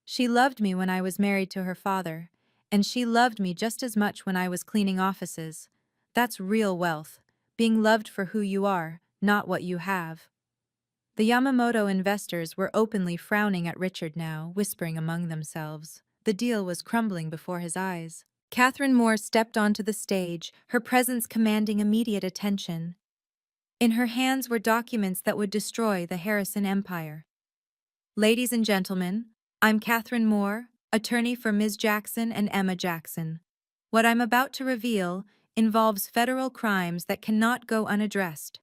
"She loved me when I was married to her father, and she loved me just as much when I was cleaning offices. That's real wealth, being loved for who you are, not what you have." The Yamamoto investors were openly frowning at Richard now, whispering among themselves. The deal was crumbling before his eyes. Catherine Moore stepped onto the stage, her presence commanding immediate attention. In her hands were documents that would destroy the Harrison empire. "Ladies and gentlemen, I'm Catherine Moore, attorney for Ms. Jackson and Emma Jackson. What I'm about to reveal involves federal crimes that cannot go unaddressed."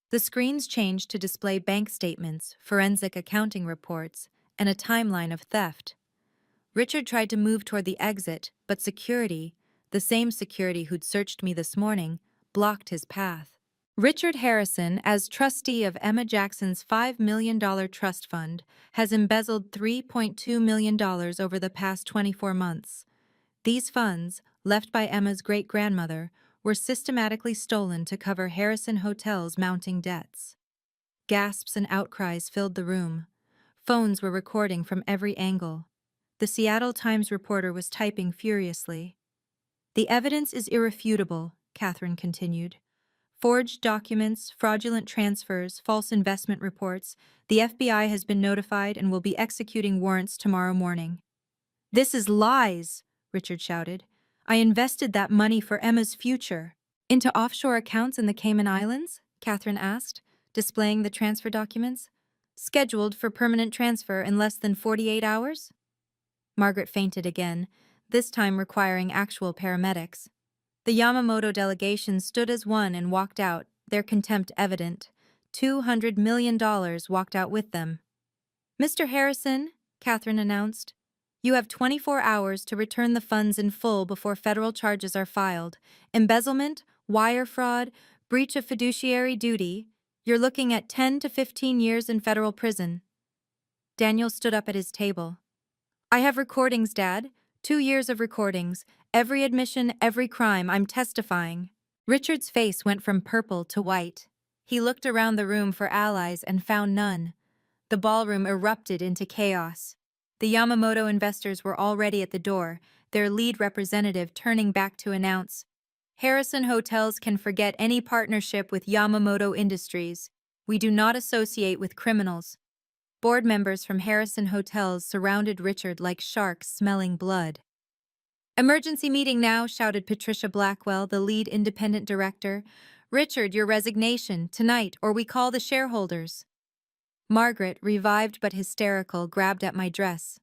The screens changed to display bank statements, forensic accounting reports, and a timeline of theft. Richard tried to move toward the exit, but security, the same security who'd searched me this morning, blocked his path. Richard Harrison, as trustee of Emma Jackson's $5 million trust fund, has embezzled $3.2 million over the past 24 months. These funds, left by Emma's great-grandmother, were systematically stolen to cover Harrison Hotel's mounting debts. Gasps and outcries filled the room. Phones were recording from every angle. The Seattle Times reporter was typing furiously. "The evidence is irrefutable," Catherine continued. "Forged documents, fraudulent transfers, false investment reports. The FBI has been notified and will be executing warrants tomorrow morning." "This is lies," Richard shouted. I invested that money for Emma's future. Into offshore accounts in the Cayman Islands? Catherine asked, displaying the transfer documents. Scheduled for permanent transfer in less than 48 hours? Margaret fainted again, this time requiring actual paramedics. The Yamamoto delegation stood as one and walked out, their contempt evident. $200 million walked out with them. Mr. Harrison, Catherine announced, you have 24 hours to return the funds in full before federal charges are filed. Embezzlement, wire fraud, breach of fiduciary duty. You're looking at 10 to 15 years in federal prison. Daniel stood up at his table. I have recordings, Dad. 2 years of recordings. Every admission, every crime, I'm testifying. Richard's face went from purple to white. He looked around the room for allies and found none. The ballroom erupted into chaos. The Yamamoto investors were already at the door, their lead representative turning back to announce, Harrison Hotels can forget any partnership with Yamamoto Industries. We do not associate with criminals. Board members from Harrison Hotels surrounded Richard like sharks smelling blood. Emergency meeting now, shouted Patricia Blackwell, the lead independent director. Richard, your resignation, tonight, or we call the shareholders. Margaret, revived but hysterical, grabbed at my dress.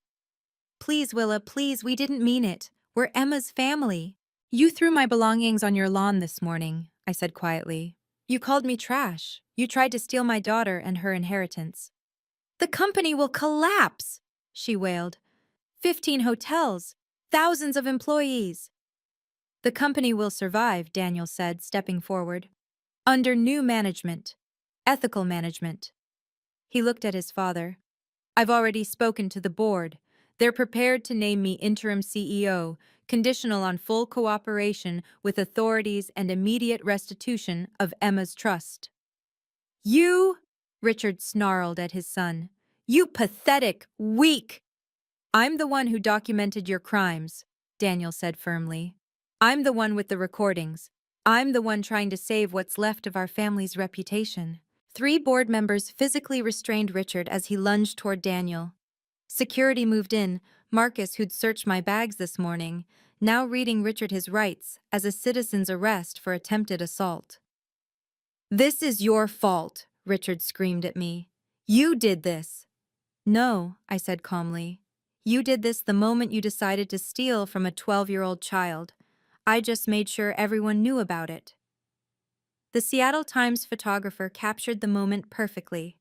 Please, Willa, please, we didn't mean it. We're Emma's family. You threw my belongings on your lawn this morning, I said quietly. You called me trash. You tried to steal my daughter and her inheritance. The company will collapse, she wailed. 15 hotels, thousands of employees. The company will survive, Daniel said, stepping forward. Under new management. Ethical management. He looked at his father. I've already spoken to the board. They're prepared to name me interim CEO, conditional on full cooperation with authorities and immediate restitution of Emma's trust. You, Richard snarled at his son. You pathetic, weak. I'm the one who documented your crimes, Daniel said firmly. I'm the one with the recordings. I'm the one trying to save what's left of our family's reputation. 3 board members physically restrained Richard as he lunged toward Daniel. Security moved in, Marcus, who'd searched my bags this morning, now reading Richard his rights as a citizen's arrest for attempted assault. This is your fault, Richard screamed at me. You did this. No, I said calmly. You did this the moment you decided to steal from a 12-year-old child. I just made sure everyone knew about it. The Seattle Times photographer captured the moment perfectly.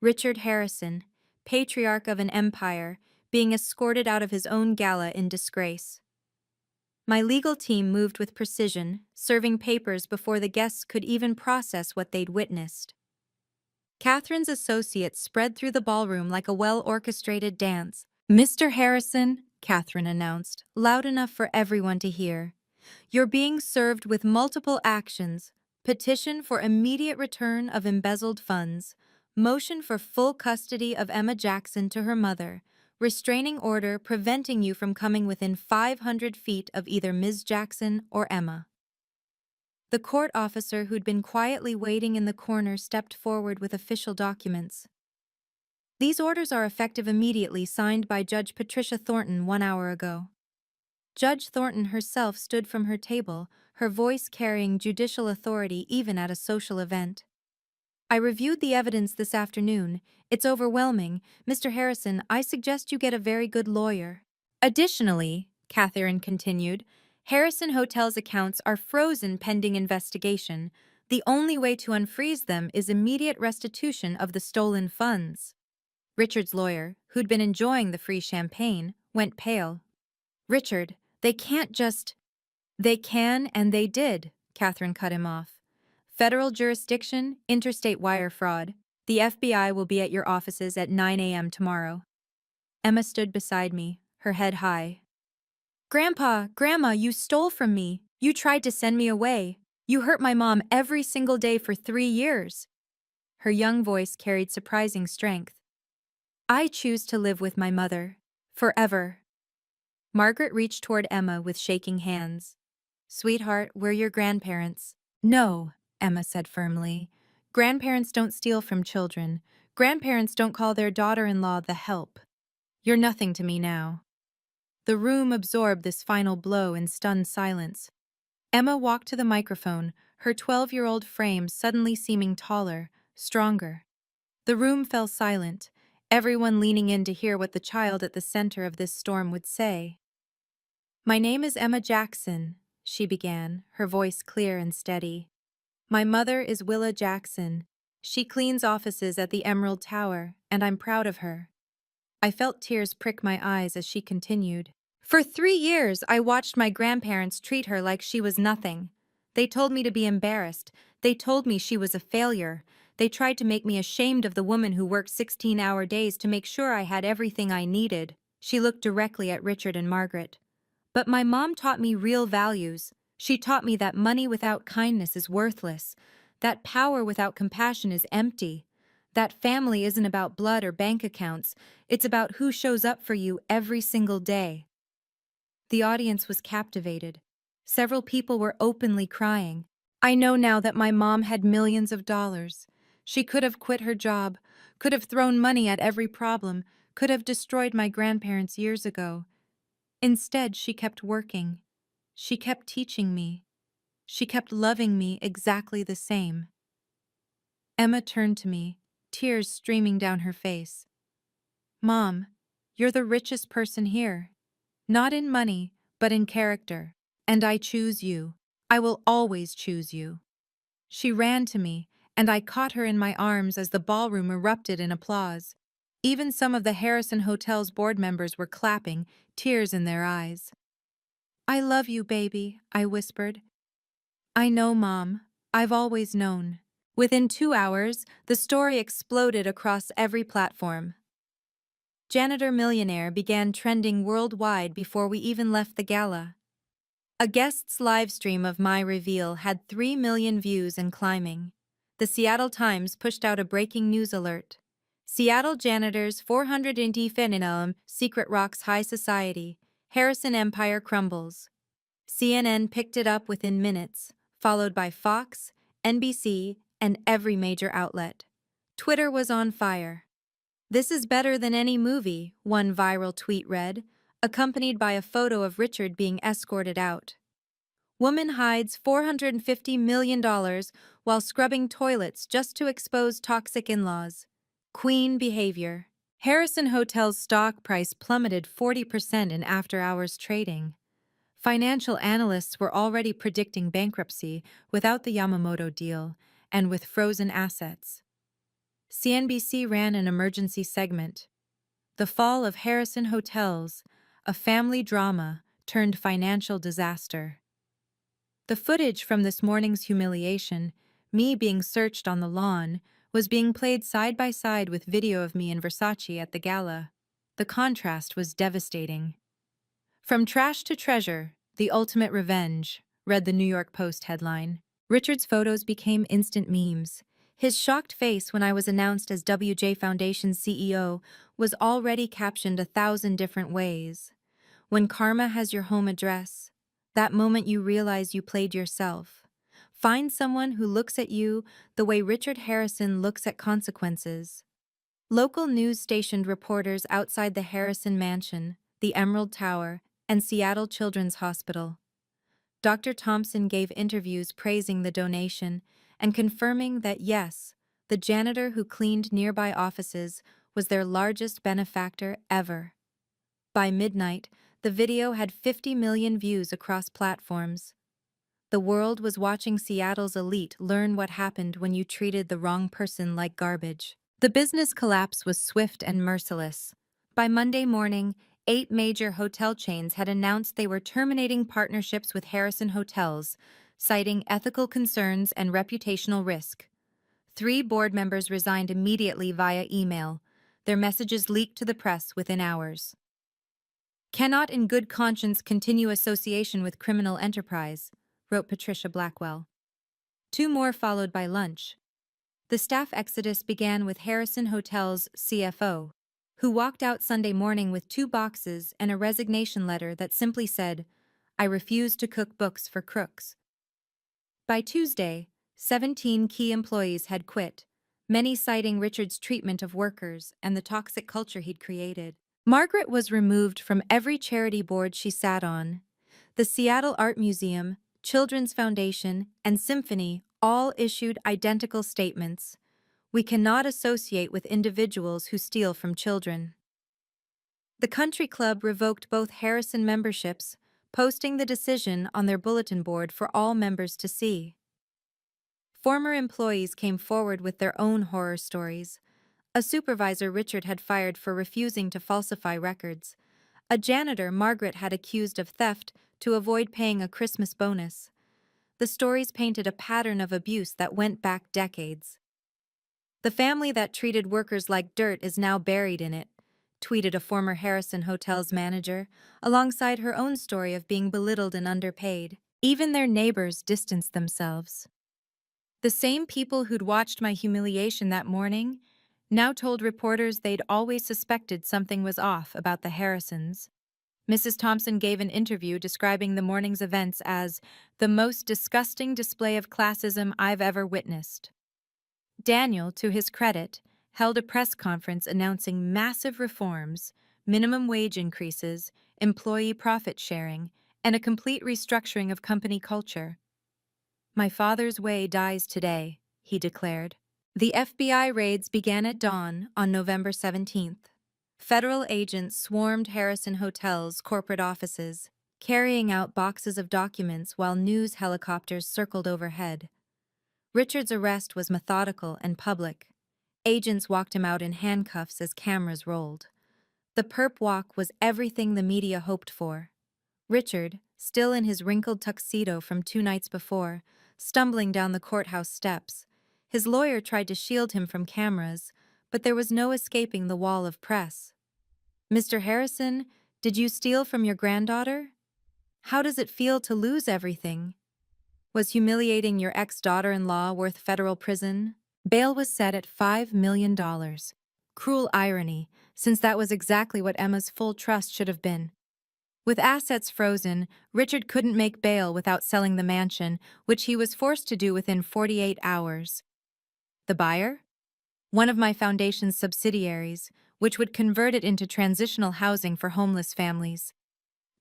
Richard Harrison, patriarch of an empire, being escorted out of his own gala in disgrace. My legal team moved with precision, serving papers before the guests could even process what they'd witnessed. Catherine's associates spread through the ballroom like a well-orchestrated dance. Mr. Harrison, Catherine announced, loud enough for everyone to hear, you're being served with multiple actions: petition for immediate return of embezzled funds, motion for full custody of Emma Jackson to her mother, restraining order preventing you from coming within 500 feet of either Ms. Jackson or Emma. The court officer who'd been quietly waiting in the corner stepped forward with official documents. These orders are effective immediately, signed by Judge Patricia Thornton 1 hour ago. Judge Thornton herself stood from her table, her voice carrying judicial authority even at a social event. I reviewed the evidence this afternoon. It's overwhelming. Mr. Harrison, I suggest you get a very good lawyer. Additionally, Catherine continued, Harrison Hotel's accounts are frozen pending investigation. The only way to unfreeze them is immediate restitution of the stolen funds. Richard's lawyer, who'd been enjoying the free champagne, went pale. Richard, they can't just... They can and they did, Catherine cut him off. Federal jurisdiction, interstate wire fraud. The FBI will be at your offices at 9 a.m. tomorrow. Emma stood beside me, her head high. Grandpa, Grandma, you stole from me. You tried to send me away. You hurt my mom every single day for 3 years. Her young voice carried surprising strength. I choose to live with my mother. Forever. Margaret reached toward Emma with shaking hands. Sweetheart, we're your grandparents. No, Emma said firmly. Grandparents don't steal from children. Grandparents don't call their daughter-in-law the help. You're nothing to me now. The room absorbed this final blow in stunned silence. Emma walked to the microphone, her 12-year-old frame suddenly seeming taller, stronger. The room fell silent, everyone leaning in to hear what the child at the center of this storm would say. "My name is Emma Jackson," she began, her voice clear and steady. "My mother is Willa Jackson. She cleans offices at the Emerald Tower, and I'm proud of her." I felt tears prick my eyes as she continued. "For 3 years, I watched my grandparents treat her like she was nothing. They told me to be embarrassed. They told me she was a failure. They tried to make me ashamed of the woman who worked 16-hour days to make sure I had everything I needed." She looked directly at Richard and Margaret. "But my mom taught me real values. She taught me that money without kindness is worthless, that power without compassion is empty, that family isn't about blood or bank accounts, it's about who shows up for you every single day." The audience was captivated. Several people were openly crying. "I know now that my mom had millions of dollars. She could have quit her job, could have thrown money at every problem, could have destroyed my grandparents years ago. Instead, she kept working. She kept teaching me. She kept loving me exactly the same." Emma turned to me, tears streaming down her face. "Mom, you're the richest person here. Not in money, but in character. And I choose you. I will always choose you." She ran to me, and I caught her in my arms as the ballroom erupted in applause. Even some of the Harrison Hotel's board members were clapping, tears in their eyes. "I love you, baby," I whispered. "I know, Mom. I've always known." Within 2 hours, the story exploded across every platform. "Janitor Millionaire" began trending worldwide before we even left the gala. A guest's livestream of my reveal had 3 million views and climbing. The Seattle Times pushed out a breaking news alert. "Seattle janitors 400 Fenninum, secret rocks high society. Harrison empire crumbles." CNN picked it up within minutes, followed by Fox, NBC, and every major outlet. Twitter was on fire. "This is better than any movie," one viral tweet read, accompanied by a photo of Richard being escorted out. "Woman hides $450 million while scrubbing toilets just to expose toxic in-laws. Queen behavior." Harrison Hotel's stock price plummeted 40% in after-hours trading. Financial analysts were already predicting bankruptcy without the Yamamoto deal and with frozen assets. CNBC ran an emergency segment. "The Fall of Harrison Hotels, a family drama turned financial disaster." The footage from this morning's humiliation, me being searched on the lawn, was being played side by side with video of me in Versace at the gala. The contrast was devastating. "From trash to treasure, the ultimate revenge," read the New York Post headline. Richard's photos became instant memes. His shocked face when I was announced as WJ Foundation's CEO was already captioned 1,000 different ways. "When karma has your home address, that moment you realize you played yourself. Find someone who looks at you the way Richard Harrison looks at consequences." Local news stationed reporters outside the Harrison Mansion, the Emerald Tower, and Seattle Children's Hospital. Dr. Thompson gave interviews praising the donation and confirming that yes, the janitor who cleaned nearby offices was their largest benefactor ever. By midnight, the video had 50 million views across platforms. The world was watching Seattle's elite learn what happened when you treated the wrong person like garbage. The business collapse was swift and merciless. By Monday morning, 8 major hotel chains had announced they were terminating partnerships with Harrison Hotels, citing ethical concerns and reputational risk. 3 board members resigned immediately via email. Their messages leaked to the press within hours. "Cannot in good conscience continue association with criminal enterprise," wrote Patricia Blackwell. 2 more followed by lunch. The staff exodus began with Harrison Hotel's CFO, who walked out Sunday morning with 2 boxes and a resignation letter that simply said, "I refuse to cook books for crooks." By Tuesday, 17 key employees had quit, many citing Richard's treatment of workers and the toxic culture he'd created. Margaret was removed from every charity board she sat on. The Seattle Art Museum, Children's Foundation, and Symphony all issued identical statements. We cannot associate with individuals who steal from children. The country club revoked both Harrison memberships, posting the decision on their bulletin board for all members to see. Former employees came forward with their own horror stories. A supervisor Richard had fired for refusing to falsify records. A janitor Margaret had accused of theft to avoid paying a Christmas bonus. The stories painted a pattern of abuse that went back decades. "The family that treated workers like dirt is now buried in it," tweeted a former Harrison Hotel's manager, alongside her own story of being belittled and underpaid. Even their neighbors distanced themselves. The same people who'd watched my humiliation that morning now told reporters they'd always suspected something was off about the Harrisons. Mrs. Thompson gave an interview describing the morning's events as the most disgusting display of classism I've ever witnessed. Daniel, to his credit, held a press conference announcing massive reforms, minimum wage increases, employee profit sharing, and a complete restructuring of company culture. "My father's way dies today," he declared. The FBI raids began at dawn on November 17th. Federal agents swarmed Harrison Hotel's corporate offices, carrying out boxes of documents while news helicopters circled overhead. Richard's arrest was methodical and public. Agents walked him out in handcuffs as cameras rolled. The perp walk was everything the media hoped for. Richard, still in his wrinkled tuxedo from 2 nights before, stumbling down the courthouse steps. His lawyer tried to shield him from cameras, but there was no escaping the wall of press. "Mr. Harrison, did you steal from your granddaughter? How does it feel to lose everything? Was humiliating your ex-daughter-in-law worth federal prison?" Bail was set at $5 million. Cruel irony, since that was exactly what Emma's full trust should have been. With assets frozen, Richard couldn't make bail without selling the mansion, which he was forced to do within 48 hours. The buyer? One of my foundation's subsidiaries, which would convert it into transitional housing for homeless families.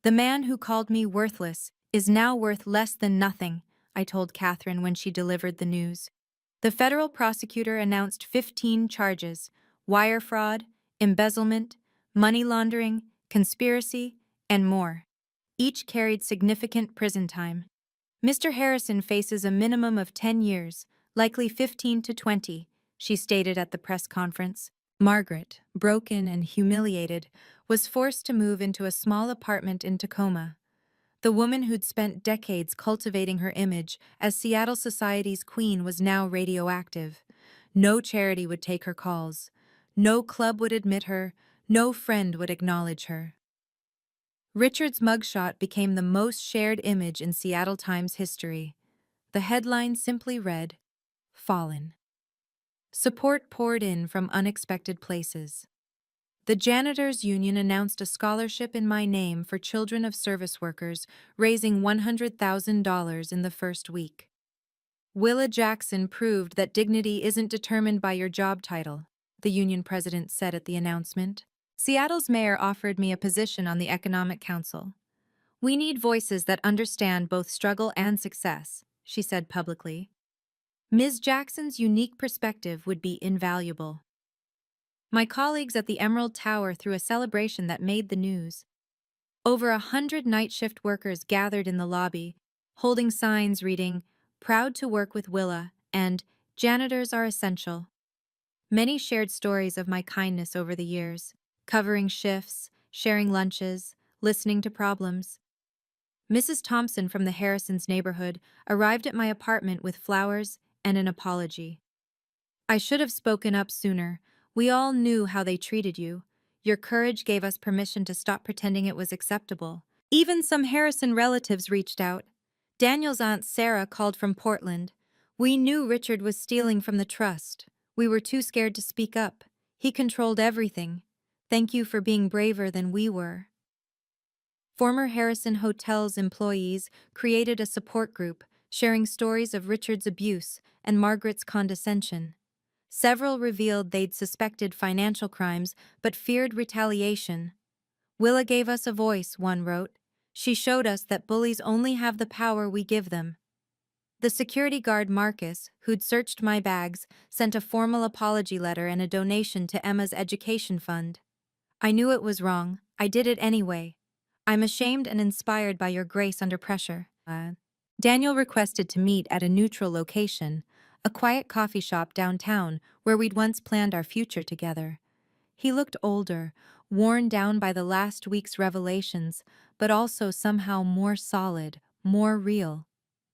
"The man who called me worthless is now worth less than nothing," I told Catherine when she delivered the news. The federal prosecutor announced 15 charges: wire fraud, embezzlement, money laundering, conspiracy, and more. Each carried significant prison time. "Mr. Harrison faces a minimum of 10 years, likely 15 to 20, she stated at the press conference. Margaret, broken and humiliated, was forced to move into a small apartment in Tacoma. The woman who'd spent decades cultivating her image as Seattle society's queen was now radioactive. No charity would take her calls. No club would admit her. No friend would acknowledge her. Richard's mugshot became the most shared image in Seattle Times history. The headline simply read, "Fallen." Support poured in from unexpected places. The Janitors Union announced a scholarship in my name for children of service workers, raising $100,000 in the first week. Willa Jackson proved that dignity isn't determined by your job title, the union president said at the announcement. Seattle's mayor offered me a position on the Economic Council. "We need voices that understand both struggle and success," she said publicly. Ms. Jackson's unique perspective would be invaluable. My colleagues at the Emerald Tower threw a celebration that made the news. Over 100 night shift workers gathered in the lobby, holding signs reading, "Proud to work with Willa," and "Janitors are essential." Many shared stories of my kindness over the years, covering shifts, sharing lunches, listening to problems. Mrs. Thompson from the Harrisons' neighborhood arrived at my apartment with flowers and an apology. "I should have spoken up sooner. We all knew how they treated you. Your courage gave us permission to stop pretending it was acceptable." Even some Harrison relatives reached out. Daniel's aunt Sarah called from Portland. "We knew Richard was stealing from the trust. We were too scared to speak up. He controlled everything. Thank you for being braver than we were." Former Harrison Hotel's employees created a support group, sharing stories of Richard's abuse and Margaret's condescension. Several revealed they'd suspected financial crimes but feared retaliation. Willa gave us a voice, one wrote. She showed us that bullies only have the power we give them. The security guard Marcus, who'd searched my bags, sent a formal apology letter and a donation to Emma's education fund. I knew it was wrong. I did it anyway. I'm ashamed and inspired by your grace under pressure. Daniel requested to meet at a neutral location, a quiet coffee shop downtown where we'd once planned our future together. He looked older, worn down by the last week's revelations, but also somehow more solid, more real.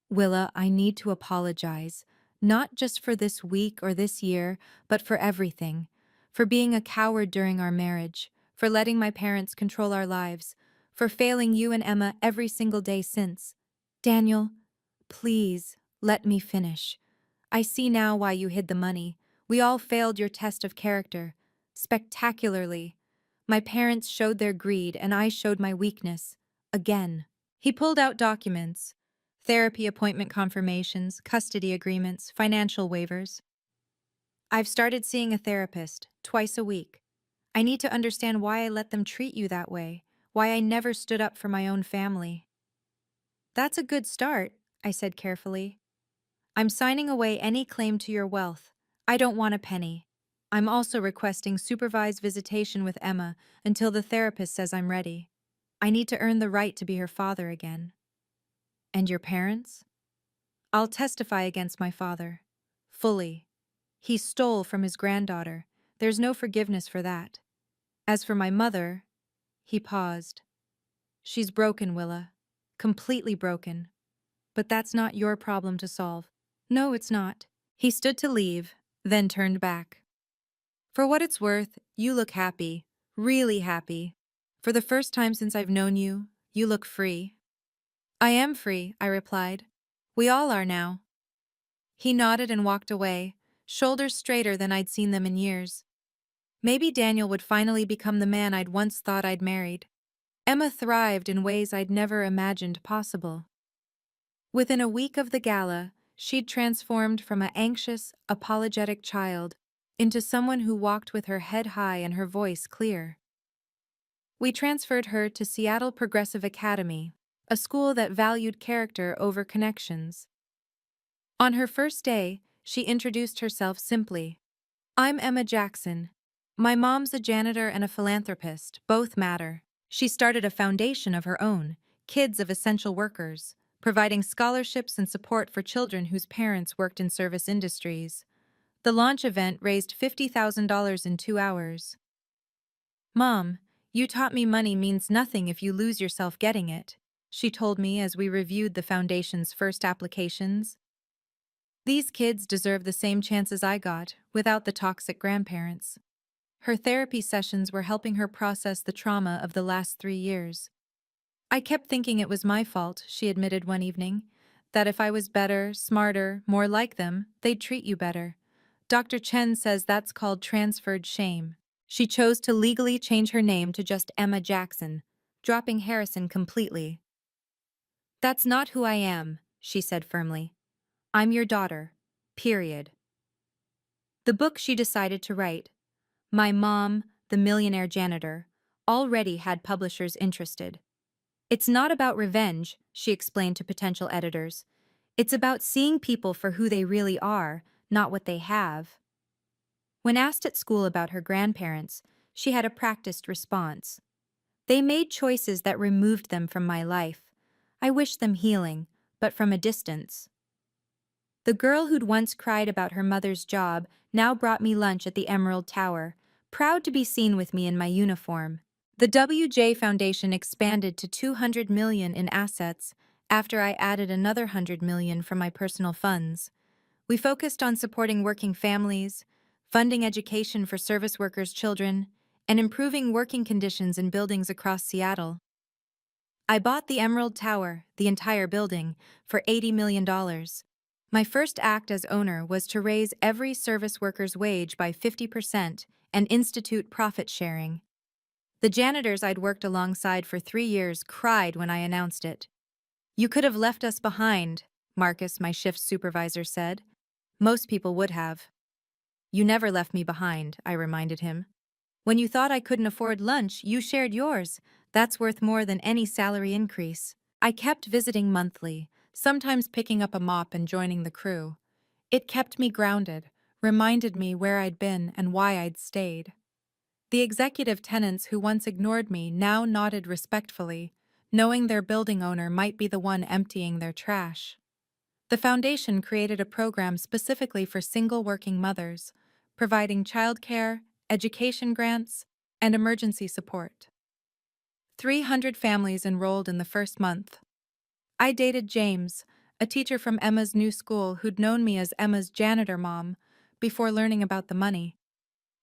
Willa, I need to apologize, not just for this week or this year, but for everything. For being a coward during our marriage, for letting my parents control our lives, for failing you and Emma every single day since. Daniel, please, let me finish. I see now why you hid the money. We all failed your test of character. Spectacularly. My parents showed their greed and I showed my weakness. Again. He pulled out documents. Therapy appointment confirmations, custody agreements, financial waivers. I've started seeing a therapist, twice a week. I need to understand why I let them treat you that way, why I never stood up for my own family. That's a good start, I said carefully. I'm signing away any claim to your wealth. I don't want a penny. I'm also requesting supervised visitation with Emma until the therapist says I'm ready. I need to earn the right to be her father again. And your parents? I'll testify against my father. Fully. He stole from his granddaughter. There's no forgiveness for that. As for my mother, he paused. She's broken, Willa. Completely broken. But that's not your problem to solve. No, it's not. He stood to leave, then turned back. For what it's worth, you look happy. Really happy. For the first time since I've known you, you look free. I am free, I replied. We all are now. He nodded and walked away, shoulders straighter than I'd seen them in years. Maybe Daniel would finally become the man I'd once thought I'd married. Emma thrived in ways I'd never imagined possible. Within a week of the gala, she'd transformed from an anxious, apologetic child into someone who walked with her head high and her voice clear. We transferred her to Seattle Progressive Academy, a school that valued character over connections. On her first day, she introduced herself simply. I'm Emma Jackson. My mom's a janitor and a philanthropist, both matter. She started a foundation of her own, Kids of Essential Workers, providing scholarships and support for children whose parents worked in service industries. The launch event raised $50,000 in 2 hours. Mom, you taught me money means nothing if you lose yourself getting it, she told me as we reviewed the foundation's first applications. These kids deserve the same chances I got, without the toxic grandparents. Her therapy sessions were helping her process the trauma of the last 3 years. I kept thinking it was my fault, she admitted one evening, that if I was better, smarter, more like them, they'd treat you better. Dr. Chen says that's called transferred shame. She chose to legally change her name to just Emma Jackson, dropping Harrison completely. That's not who I am, she said firmly. I'm your daughter. Period. The book she decided to write, My Mom, the Millionaire Janitor, already had publishers interested. It's not about revenge, she explained to potential editors. It's about seeing people for who they really are, not what they have. When asked at school about her grandparents, she had a practiced response. They made choices that removed them from my life. I wish them healing, but from a distance. The girl who'd once cried about her mother's job now brought me lunch at the Emerald Tower, proud to be seen with me in my uniform. The WJ Foundation expanded to $200 million in assets after I added another $100 million from my personal funds. We focused on supporting working families, funding education for service workers' children, and improving working conditions in buildings across Seattle. I bought the Emerald Tower, the entire building, for $80 million. My first act as owner was to raise every service worker's wage by 50% and institute profit sharing. The janitors I'd worked alongside for 3 years cried when I announced it. You could have left us behind, Marcus, my shift supervisor, said. Most people would have. You never left me behind, I reminded him. When you thought I couldn't afford lunch, you shared yours. That's worth more than any salary increase. I kept visiting monthly, sometimes picking up a mop and joining the crew. It kept me grounded, reminded me where I'd been and why I'd stayed. The executive tenants who once ignored me now nodded respectfully, knowing their building owner might be the one emptying their trash. The foundation created a program specifically for single working mothers, providing childcare, education grants, and emergency support. 300 families enrolled in the first month. I dated James, a teacher from Emma's new school who'd known me as Emma's janitor mom, before learning about the money.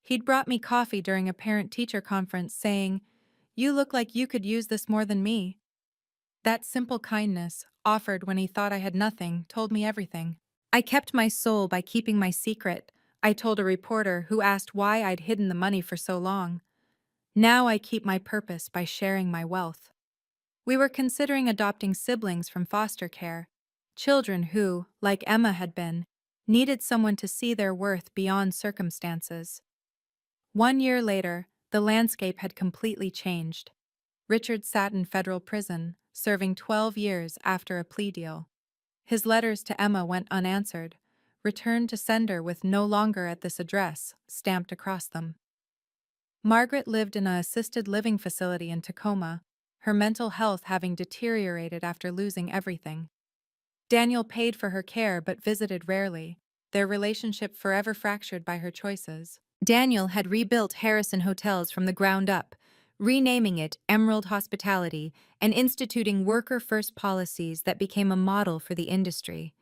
He'd brought me coffee during a parent-teacher conference saying, "You look like you could use this more than me." That simple kindness, offered when he thought I had nothing, told me everything. I kept my soul by keeping my secret, I told a reporter who asked why I'd hidden the money for so long. Now I keep my purpose by sharing my wealth. We were considering adopting siblings from foster care, children who, like Emma had been, needed someone to see their worth beyond circumstances. 1 year later, the landscape had completely changed. Richard sat in federal prison, serving 12 years after a plea deal. His letters to Emma went unanswered, returned to sender with "no longer at this address" stamped across them. Margaret lived in an assisted living facility in Tacoma, her mental health having deteriorated after losing everything. Daniel paid for her care but visited rarely, their relationship forever fractured by her choices. Daniel had rebuilt Harrison Hotels from the ground up, renaming it Emerald Hospitality and instituting worker-first policies that became a model for the industry.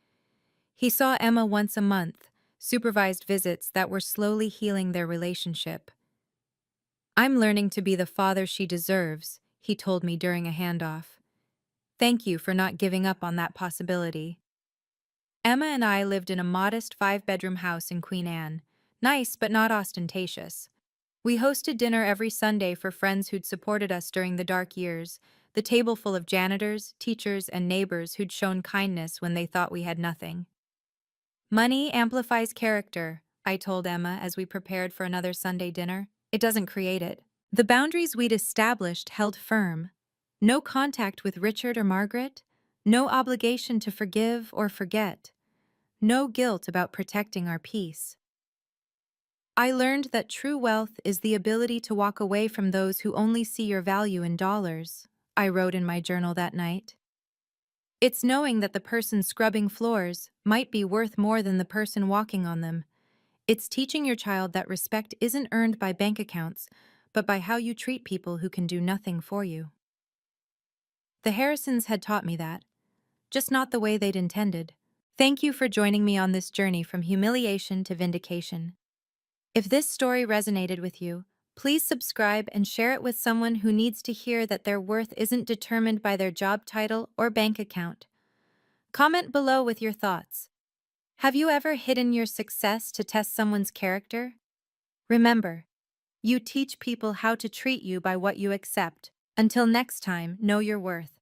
He saw Emma once a month, supervised visits that were slowly healing their relationship. "I'm learning to be the father she deserves," he told me during a handoff. "Thank you for not giving up on that possibility." Emma and I lived in a modest 5-bedroom house in Queen Anne, nice but not ostentatious. We hosted dinner every Sunday for friends who'd supported us during the dark years, the table full of janitors, teachers, and neighbors who'd shown kindness when they thought we had nothing. "Money amplifies character," I told Emma as we prepared for another Sunday dinner. "It doesn't create it." The boundaries we'd established held firm. No contact with Richard or Margaret, no obligation to forgive or forget, no guilt about protecting our peace. I learned that true wealth is the ability to walk away from those who only see your value in dollars, I wrote in my journal that night. It's knowing that the person scrubbing floors might be worth more than the person walking on them. It's teaching your child that respect isn't earned by bank accounts, but by how you treat people who can do nothing for you. The Harrisons had taught me that, just not the way they'd intended. Thank you for joining me on this journey from humiliation to vindication. If this story resonated with you, please subscribe and share it with someone who needs to hear that their worth isn't determined by their job title or bank account. Comment below with your thoughts. Have you ever hidden your success to test someone's character? Remember, you teach people how to treat you by what you accept. Until next time, know your worth.